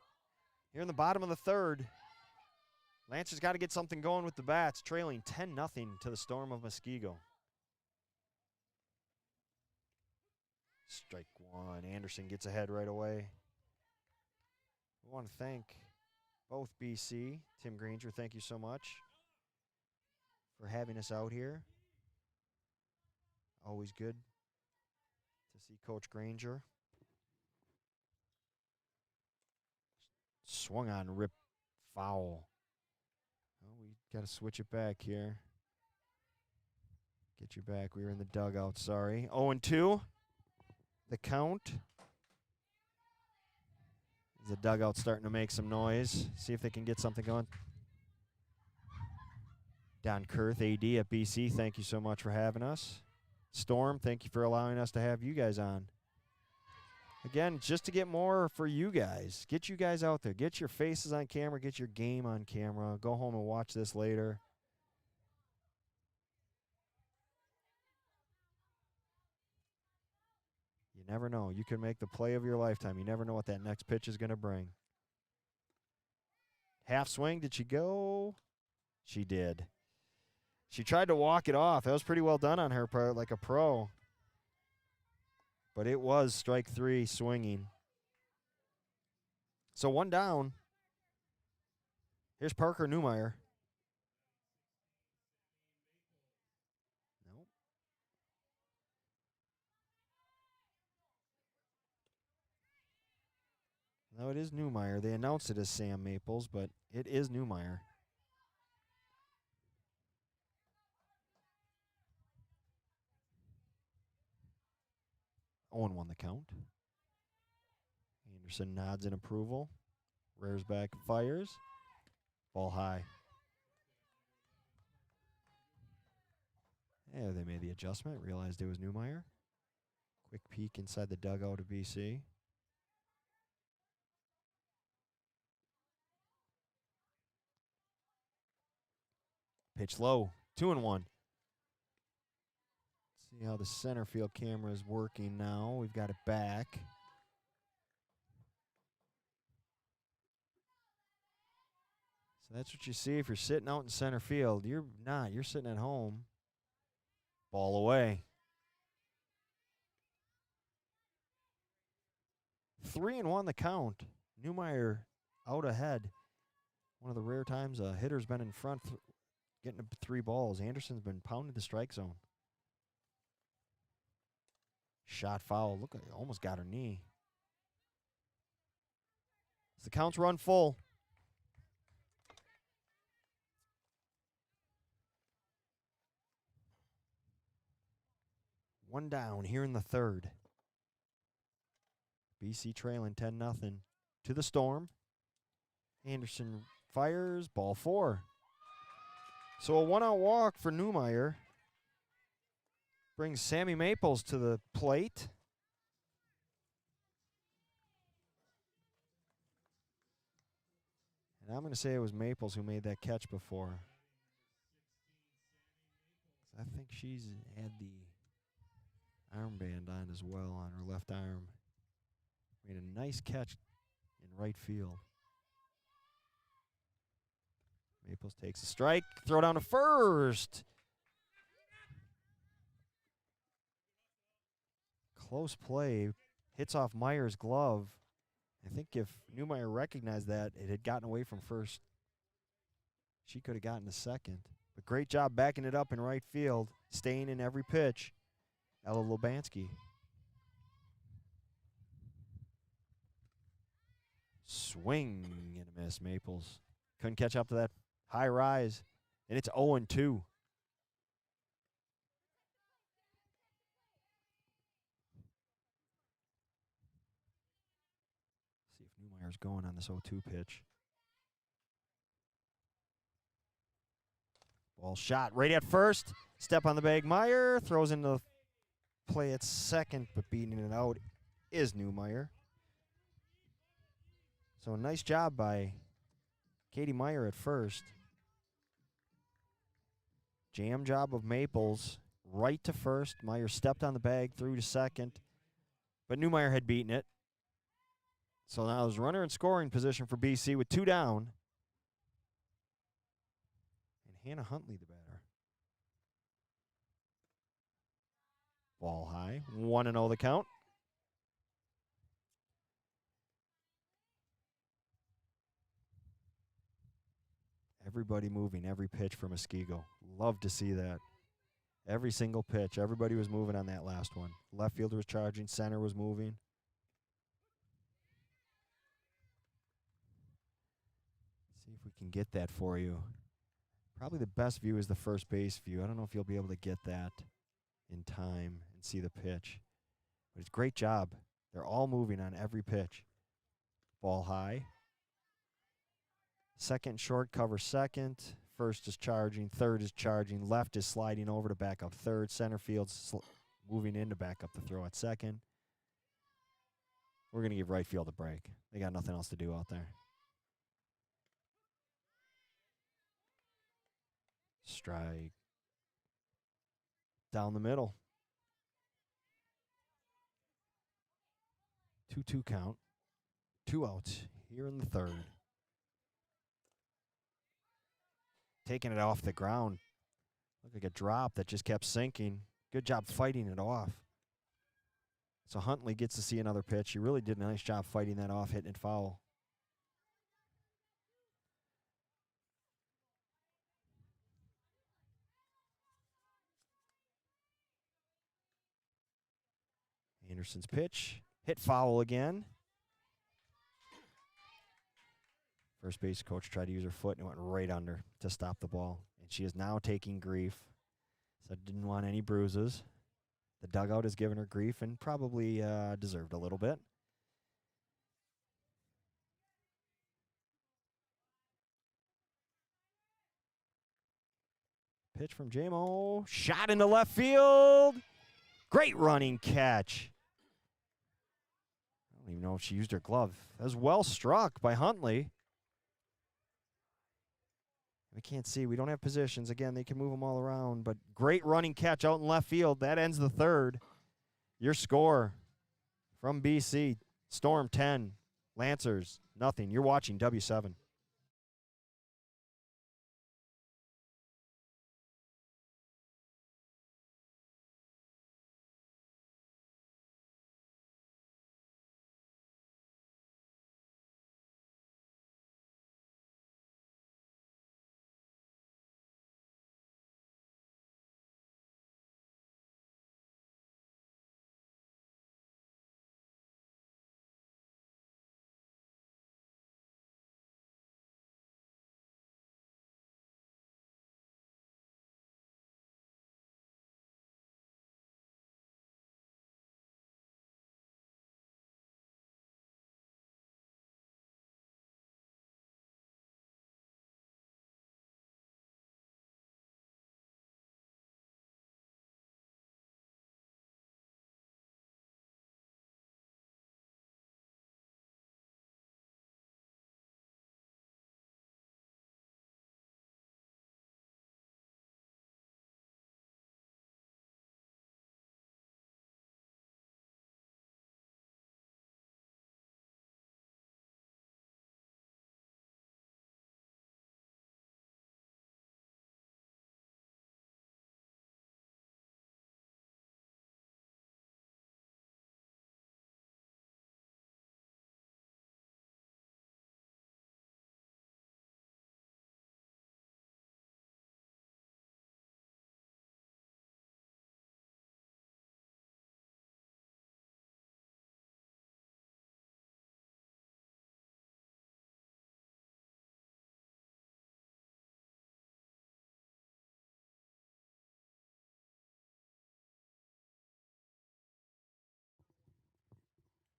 Here in the bottom of the third, Lancers got to get something going with the bats, trailing 10-0 to the Storm of Muskego. Strike one. Anderson gets ahead right away. We want to thank both BC. Tim Granger, thank you so much for having us out here. Always good to see Coach Granger. Swung on, rip foul. Oh, we got to switch it back here. Get you back. We were in the dugout, sorry. 0-2. The count. The dugout starting to make some noise. See if they can get something going. Don Kurth, AD at BC, thank you so much for having us. Storm, thank you for allowing us to have you guys on. Again, just to get more for you guys. Get you guys out there. Get your faces on camera. Get your game on camera. Go home and watch this later. You never know. You can make the play of your lifetime. You never know what that next pitch is going to bring. Half swing. Did she go? She did. She tried to walk it off. That was pretty well done on her part, like a pro. But it was strike three swinging. So one down. Here's Parker Newmeyer. Nope. No, it is Newmeyer. They announced it as Sam Maples, but it is Newmeyer. Owen won the count. Anderson nods in approval. Rears back, fires. Ball high. Yeah, they made the adjustment, realized it was Newmeyer. Quick peek inside the dugout of BC. Pitch low, 2-1. See how the center field camera is working now. We've got it back. So that's what you see if you're sitting out in center field. You're not. You're sitting at home. Ball away. 3-1 the count. Newmeyer out ahead. One of the rare times a hitter's been in front getting 3 balls. Anderson's been pounding the strike zone. Shot foul. Look, almost got her knee. As the counts run full. One down here in the third. BC trailing 10-0 to the Storm. Anderson fires, ball 4. So a one-out walk for Newmeyer brings Sammy Maples to the plate. And I'm going to say it was Maples who made that catch before. I think she's had the armband on as well on her left arm. Made a nice catch in right field. Maples takes a strike, throw down to first. Close play, hits off Meyer's glove. I think if Newmeyer recognized that, it had gotten away from first. She could have gotten a second. But great job backing it up in right field, staying in every pitch. Ella Lubanski. Swing and a miss, Maples. Couldn't catch up to that high rise, and it's 0-2. See if Newmeyer's going on this 0-2 pitch. Ball shot right at first. Step on the bag. Meyer throws into play at second, but beating it out is Newmeyer. So a nice job by Katie Meyer at first. Jam job of Maples right to first. Meyer stepped on the bag, threw to second, but Newmeyer had beaten it. So now there's runner in scoring position for BC with 2 down. And Hannah Huntley, the batter. Ball high, 1-0 the count. Everybody moving, every pitch for Muskego. Love to see that. Every single pitch, everybody was moving on that last one. Left fielder was charging, center was moving. See if we can get that for you. Probably the best view is the first base view. I don't know if you'll be able to get that in time and see the pitch. But it's a great job. They're all moving on every pitch. Ball high. Second short cover second. First is charging. Third is charging. Left is sliding over to back up third. Center field's moving in to back up the throw at second. We're going to give right field a break. They got nothing else to do out there. Strike. Down the middle. 2-2 count. 2 outs here in the third. Taking it off the ground. Looked like a drop that just kept sinking. Good job fighting it off. So Huntley gets to see another pitch. He really did a nice job fighting that off, hitting it foul. Anderson's pitch. Hit foul again. First base coach tried to use her foot and went right under to stop the ball. And she is now taking grief. So didn't want any bruises. The dugout has given her grief and probably deserved a little bit. Pitch from J-Mo. Shot into left field. Great running catch. I don't even know if she used her glove. That was well struck by Huntley. We can't see. We don't have positions. Again, they can move them all around. But great running catch out in left field. That ends the third. Your score from BC. Storm 10. Lancers nothing. You're watching W7.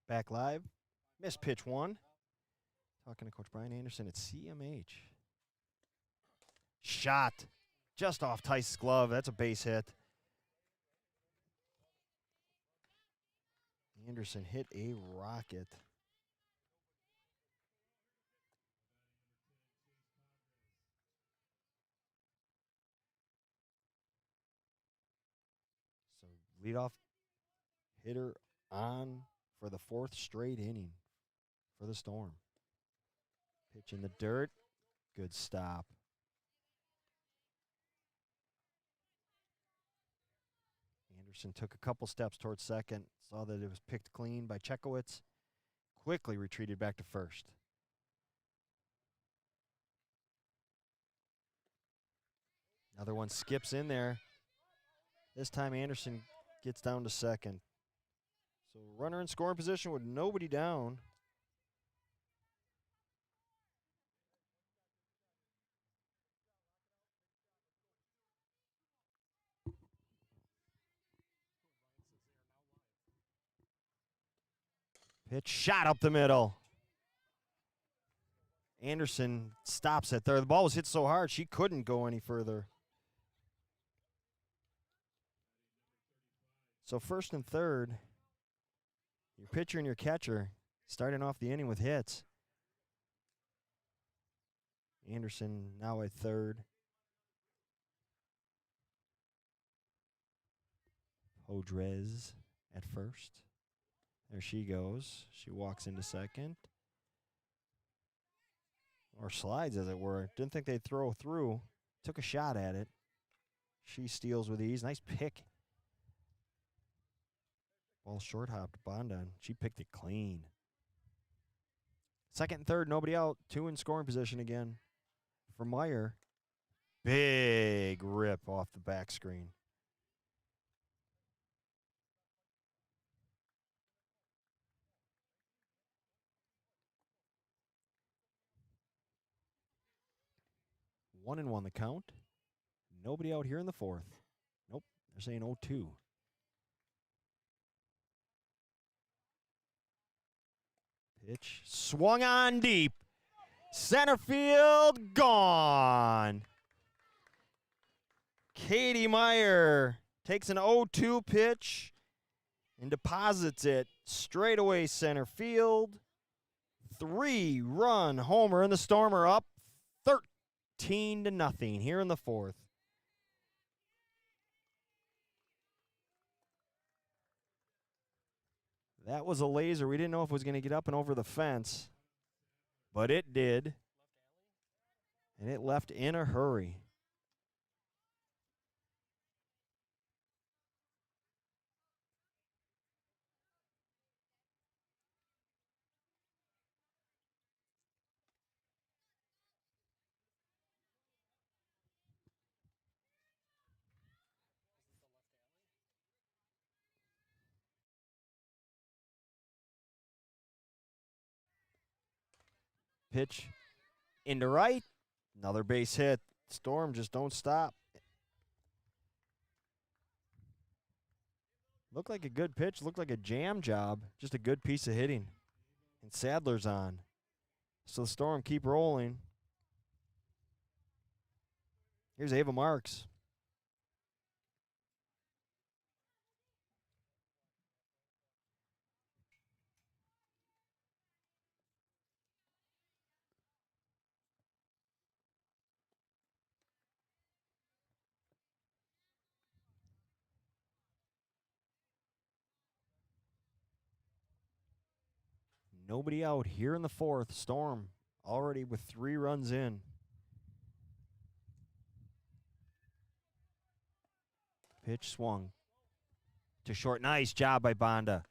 Back live. Missed pitch one. Talking to Coach Brian Anderson at CMH. Shot. Just off Tice's glove. That's a base hit. Anderson hit a rocket. So leadoff hitter on for the 4th straight inning for the Storm. Pitch in the dirt. Good stop. Anderson took a couple steps towards second. Saw that it was picked clean by Chekowitz. Quickly retreated back to first. Another one skips in there. This time Anderson gets down to second. So runner in scoring position with nobody down. Pitch shot up the middle. Anderson stops at third. The ball was hit so hard she couldn't go any further. So first and third, your pitcher and your catcher starting off the inning with hits. Anderson now at third. Hodrez at first. There she goes. She walks into second. Or slides, as it were. Didn't think they'd throw through. Took a shot at it. She steals with ease. Nice pick. Ball short hopped Bonda. She picked it clean. Second and third, nobody out. 2 in scoring position again for Meyer. Big rip off the back screen. One and one the count. Nobody out here in the 4th. Nope, they're saying 0-2. Pitch swung on deep. Center field gone. Katie Meyer takes an 0-2 pitch and deposits it straight away center field. 3-run homer, and the Storm are up 13-0 here in the 4th. That was a laser. We didn't know if it was going to get up and over the fence, but it did. And it left in a hurry. Pitch into right. Another base hit. Storm just don't stop. Looked like a good pitch. Looked like a jam job. Just a good piece of hitting. And Sadler's on. So the Storm keep rolling. Here's Ava Marks. Nobody out here in the 4th. Storm already with 3 runs in. Pitch swung to short. Nice job by Bonda.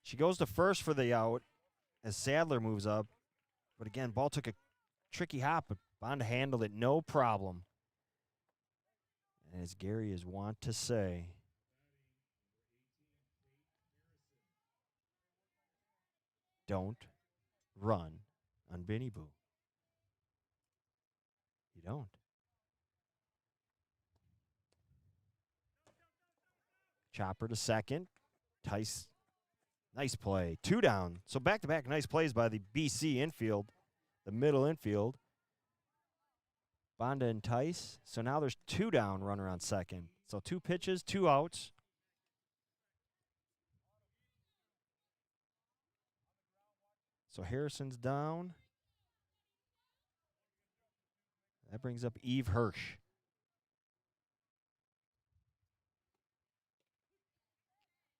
She goes to first for the out as Sadler moves up. But again, ball took a tricky hop, but Bonda handled it no problem. And as Gary is wont to say, don't run on Benny Boo. You don't. Chopper to second. Tice Nice play. 2 down. So back-to-back nice plays by the BC infield, the middle infield. Bonda and Tice. So now there's 2 down, runner on second. So 2 pitches, 2 outs. So Harrison's down. That brings up Eve Hirsch.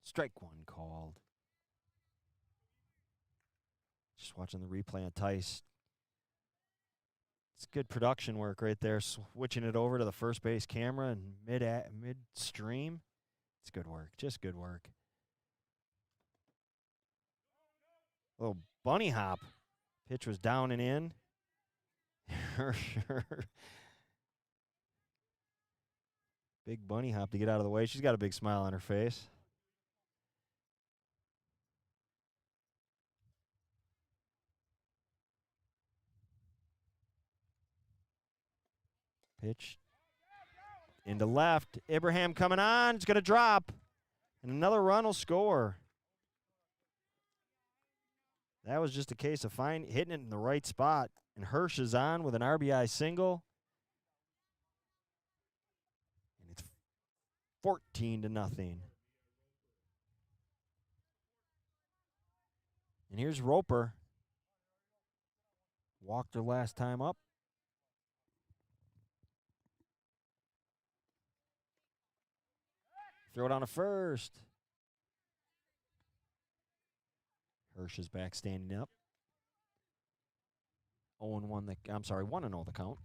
Strike 1 called. Just watching the replay on Tice. It's good production work right there, switching it over to the first base camera and midstream. It's good work, just good work. Little bunny hop. Pitch was down and in. Big bunny hop to get out of the way. She's got a big smile on her face. Pitch into left. Abraham coming on. It's going to drop. And another run will score. That was just a case of hitting it in the right spot. And Hirsch is on with an RBI single. And it's 14-0. And here's Roper. Walked her last time up. Throw it on to first. Hirsch is back standing up. 0-1 1-0 the count.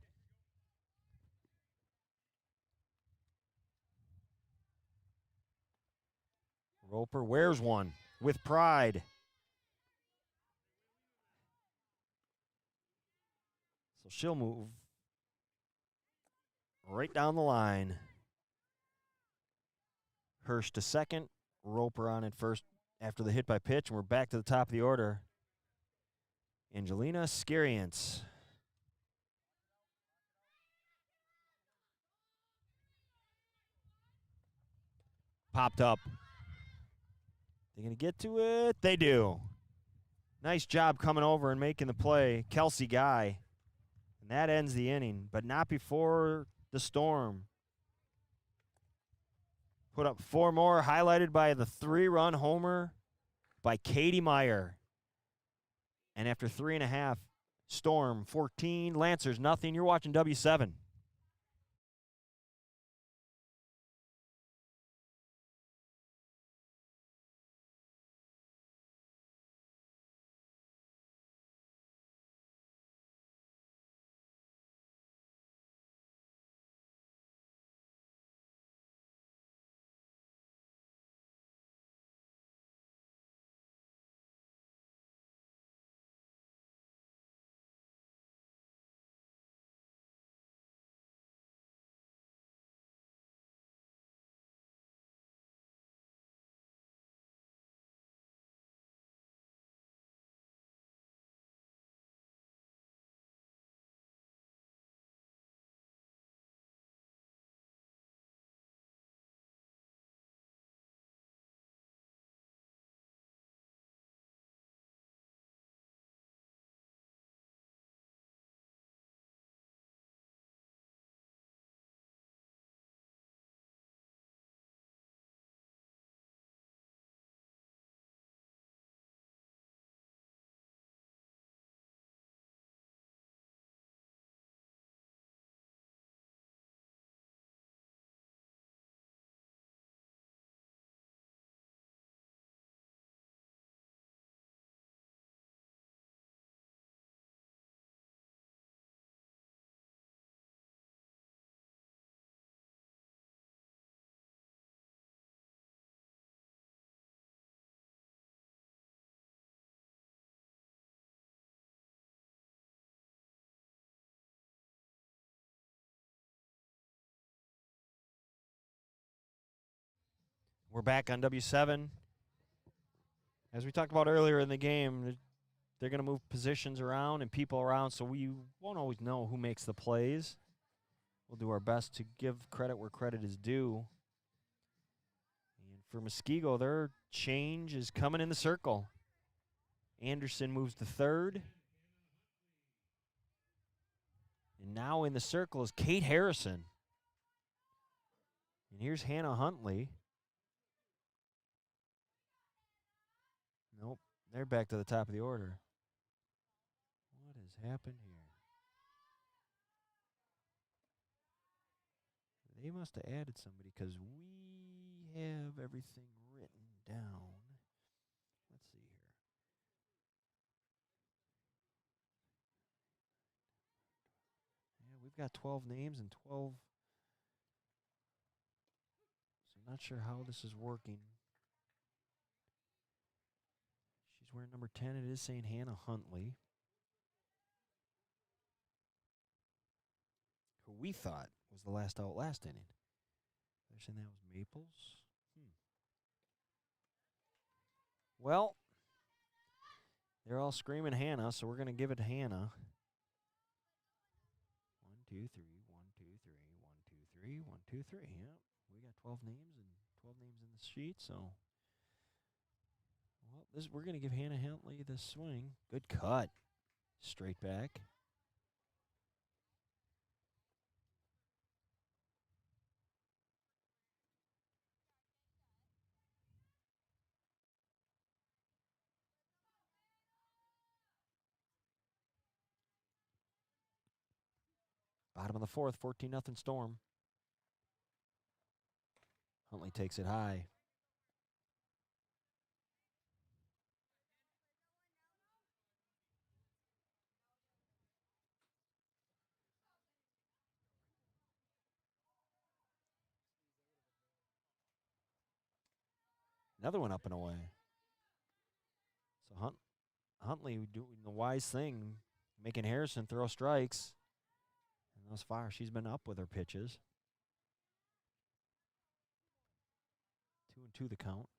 Roper wears one with pride. So she'll move right down the line. Hirsch to second. Roper on at first after the hit by pitch, and we're back to the top of the order. Angelina Skiriance. Popped up. They're going to get to it. They do. Nice job coming over and making the play. Kelsey Guy. And that ends the inning, but not before the Storm put up 4 more, highlighted by the 3-run homer by Katie Meyer. And after 3.5, Storm 14, Lancers nothing. You're watching W7. We're back on W7. As we talked about earlier in the game, they're going to move positions around and people around, so we won't always know who makes the plays. We'll do our best to give credit where credit is due. And for Muskego, their change is coming in the circle. Anderson moves to third. And now in the circle is Kate Harrison. And here's Hannah Huntley. Nope, they're back to the top of the order. What has happened here? They must have added somebody because we have everything written down. Let's see here. Yeah, we've got 12 names and 12. So I'm not sure how this is working. She's wearing number 10. It is saying Hannah Huntley, who we thought was the last out last inning. They're saying that was Maples. Well, they're all screaming Hannah, so we're going to give it to Hannah. 1, 2, 3, 1, 2, 3, 1, 2, 3, 1, 2, 3. Yep, we got 12 names and 12 names in the sheet, so. Well, we're going to give Hannah Huntley the swing. Good cut. Straight back. Bottom of the fourth, 14-0 Storm. Huntley takes it high. Another one up and away. So Huntley doing the wise thing, making Harrison throw strikes. And thus far, she's been up with her pitches. 2-2 the count.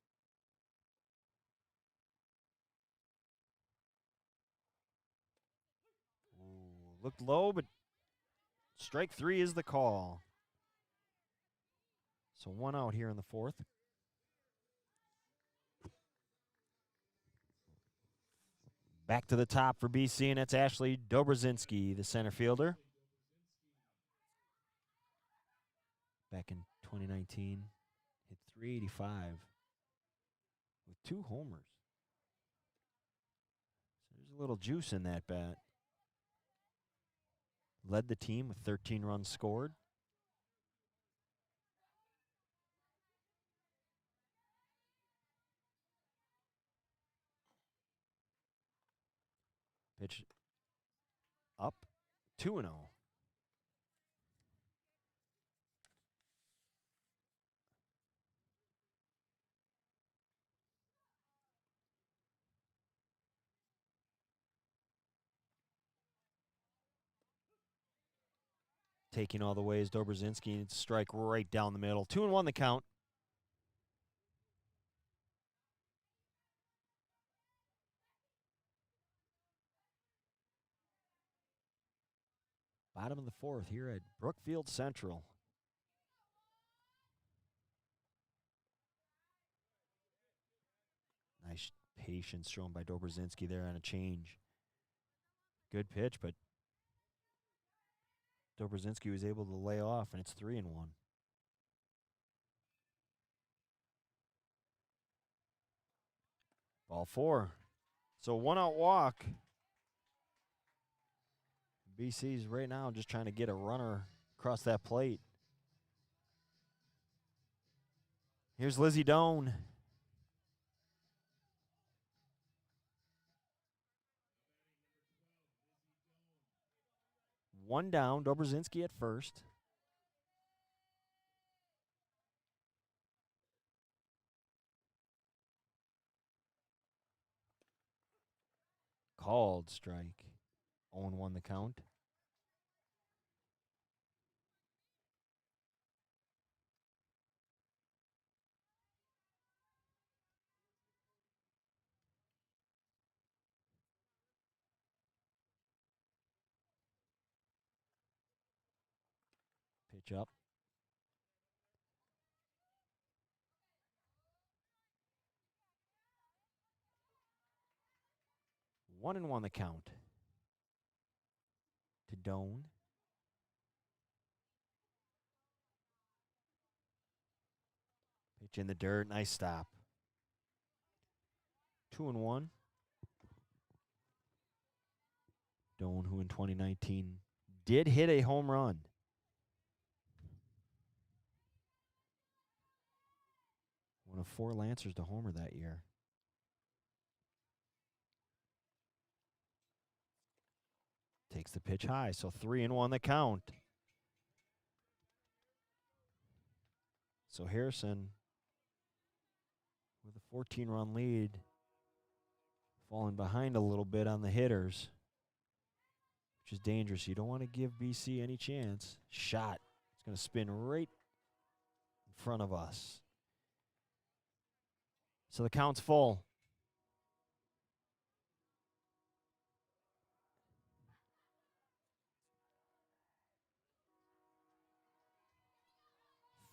Ooh, looked low, but strike 3 is the call. So 1 out here in the fourth. Back to the top for BC, and that's Ashley Dobrzinski, the center fielder. Back in 2019, hit .385 with 2 homers. So there's a little juice in that bat. Led the team with 13 runs scored. Pitch up, 2-0. Taking all the way is Dobrzinski, and strike right down the middle. 2-1 the count. Bottom of the fourth here at Brookfield Central. Nice patience shown by Dobrzinski there on a change. Good pitch, but Dobrzinski was able to lay off, and it's 3-1. Ball 4. So 1 out walk. BC's right now just trying to get a runner across that plate. Here's Lizzie Doan. One down, Dobrzinski at first. Called strike. 0-1 the count. Pitch up. 1-1 the count. To Doan. Pitch in the dirt. Nice stop. 2-1. Doan, who in 2019 did hit a home run. One of 4 Lancers to homer that year. Takes the pitch high, so 3-1 the count. So Harrison, with a 14-run lead, falling behind a little bit on the hitters, which is dangerous. You don't want to give BC any chance. Shot. It's going to spin right in front of us. So the count's full.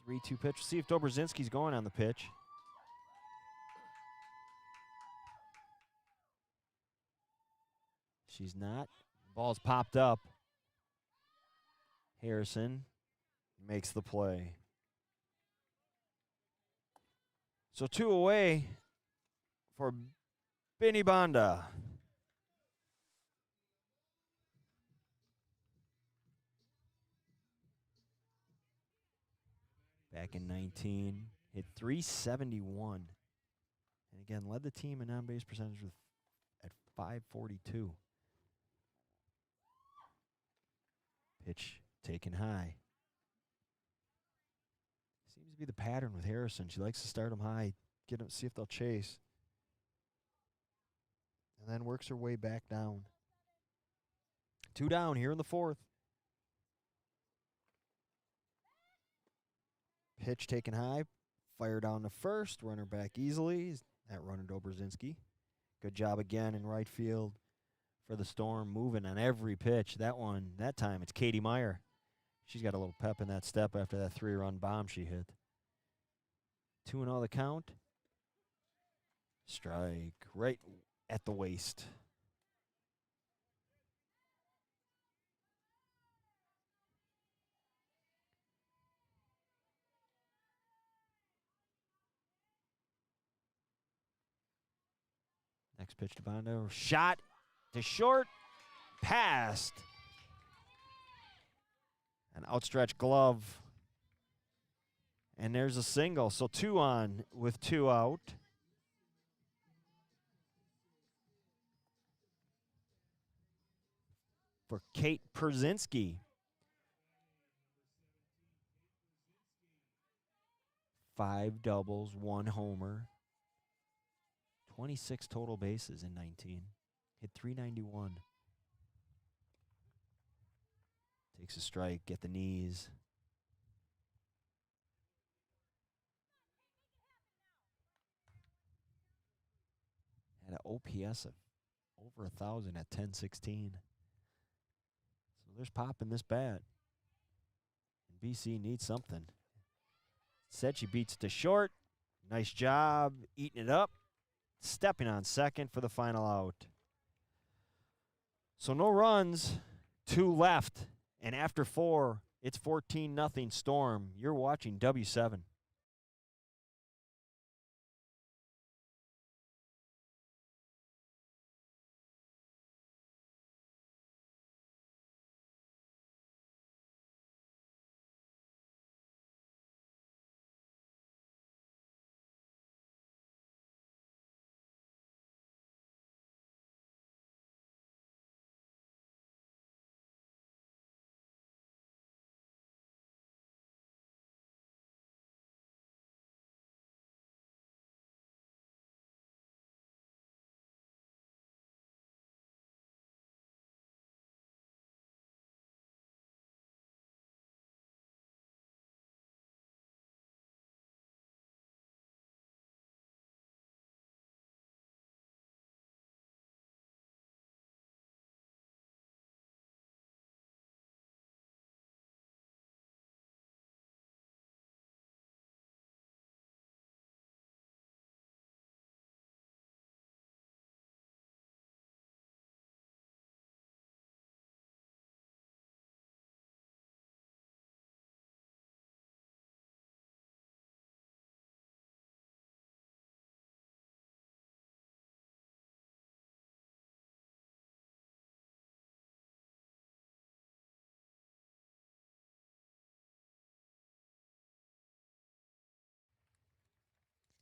Three-two pitch. See if Dobrzinski's going on the pitch. She's not. Ball's popped up. Harrison makes the play. So 2 away for Benny Banda. Back in 19, hit .371. And again, led the team in on-base percentage at .542. Pitch taken high. Seems to be the pattern with Harrison. She likes to start them high, get them, see if they'll chase, and then works her way back down. 2 down here in the 4th. Pitch taken high, fire down to first, runner back easily. That runner Dobrzinski. Good job again in right field for the Storm, moving on every pitch. That time it's Katie Meyer. She's got a little pep in that step after that 3-run bomb she hit. 2-0 the count. Strike right at the waist. Next pitch to Bondo. Shot to short. Passed. An outstretched glove. And there's a single. So 2 on with 2 out. For Kate Przynski. 5 doubles, 1 homer. 26 total bases in 19. Hit .391. Takes a strike, get the knees. Had an OPS of over 1,000 at 10-16. So there's pop in this bat. And BC needs something. Said she beats to short. Nice job eating it up. Stepping on second for the final out. So no runs, 2 left. And after 4, it's 14-0 Storm. You're watching W7.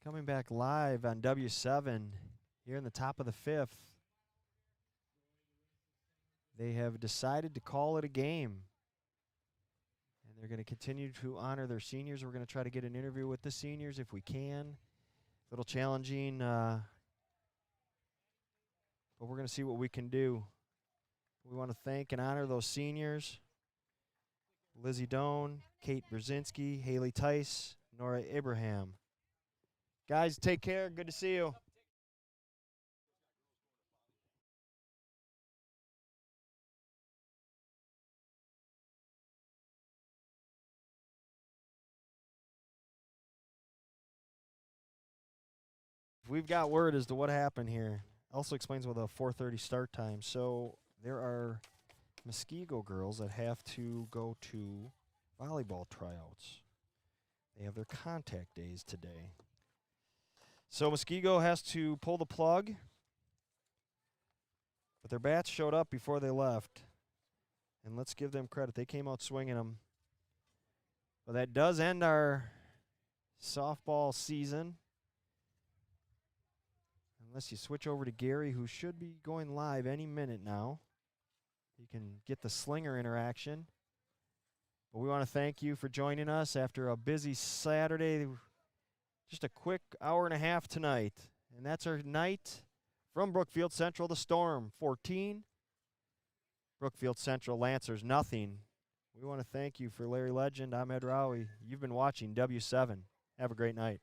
Coming back live on W7 here in the top of the 5th. They have decided to call it a game. And they're going to continue to honor their seniors. We're going to try to get an interview with the seniors if we can. A little challenging, but we're going to see what we can do. We want to thank and honor those seniors. Lizzie Doan, Kate Brzezinski, Haley Tice, Nora Abraham. Guys, take care. Good to see you. We've got word as to what happened here. Also explains why the 4:30 start time. So there are Muskego girls that have to go to volleyball tryouts. They have their contact days today. So Muskego has to pull the plug, but their bats showed up before they left. And let's give them credit. They came out swinging them. But that does end our softball season. Unless you switch over to Gary, who should be going live any minute now. You can get the slinger interaction. But we want to thank you for joining us after a busy Saturday. Just a quick hour and a half tonight. And that's our night from Brookfield Central, the Storm 14. Brookfield Central Lancers nothing. We want to thank you for Larry Legend. I'm Ed Rowie. You've been watching W7. Have a great night.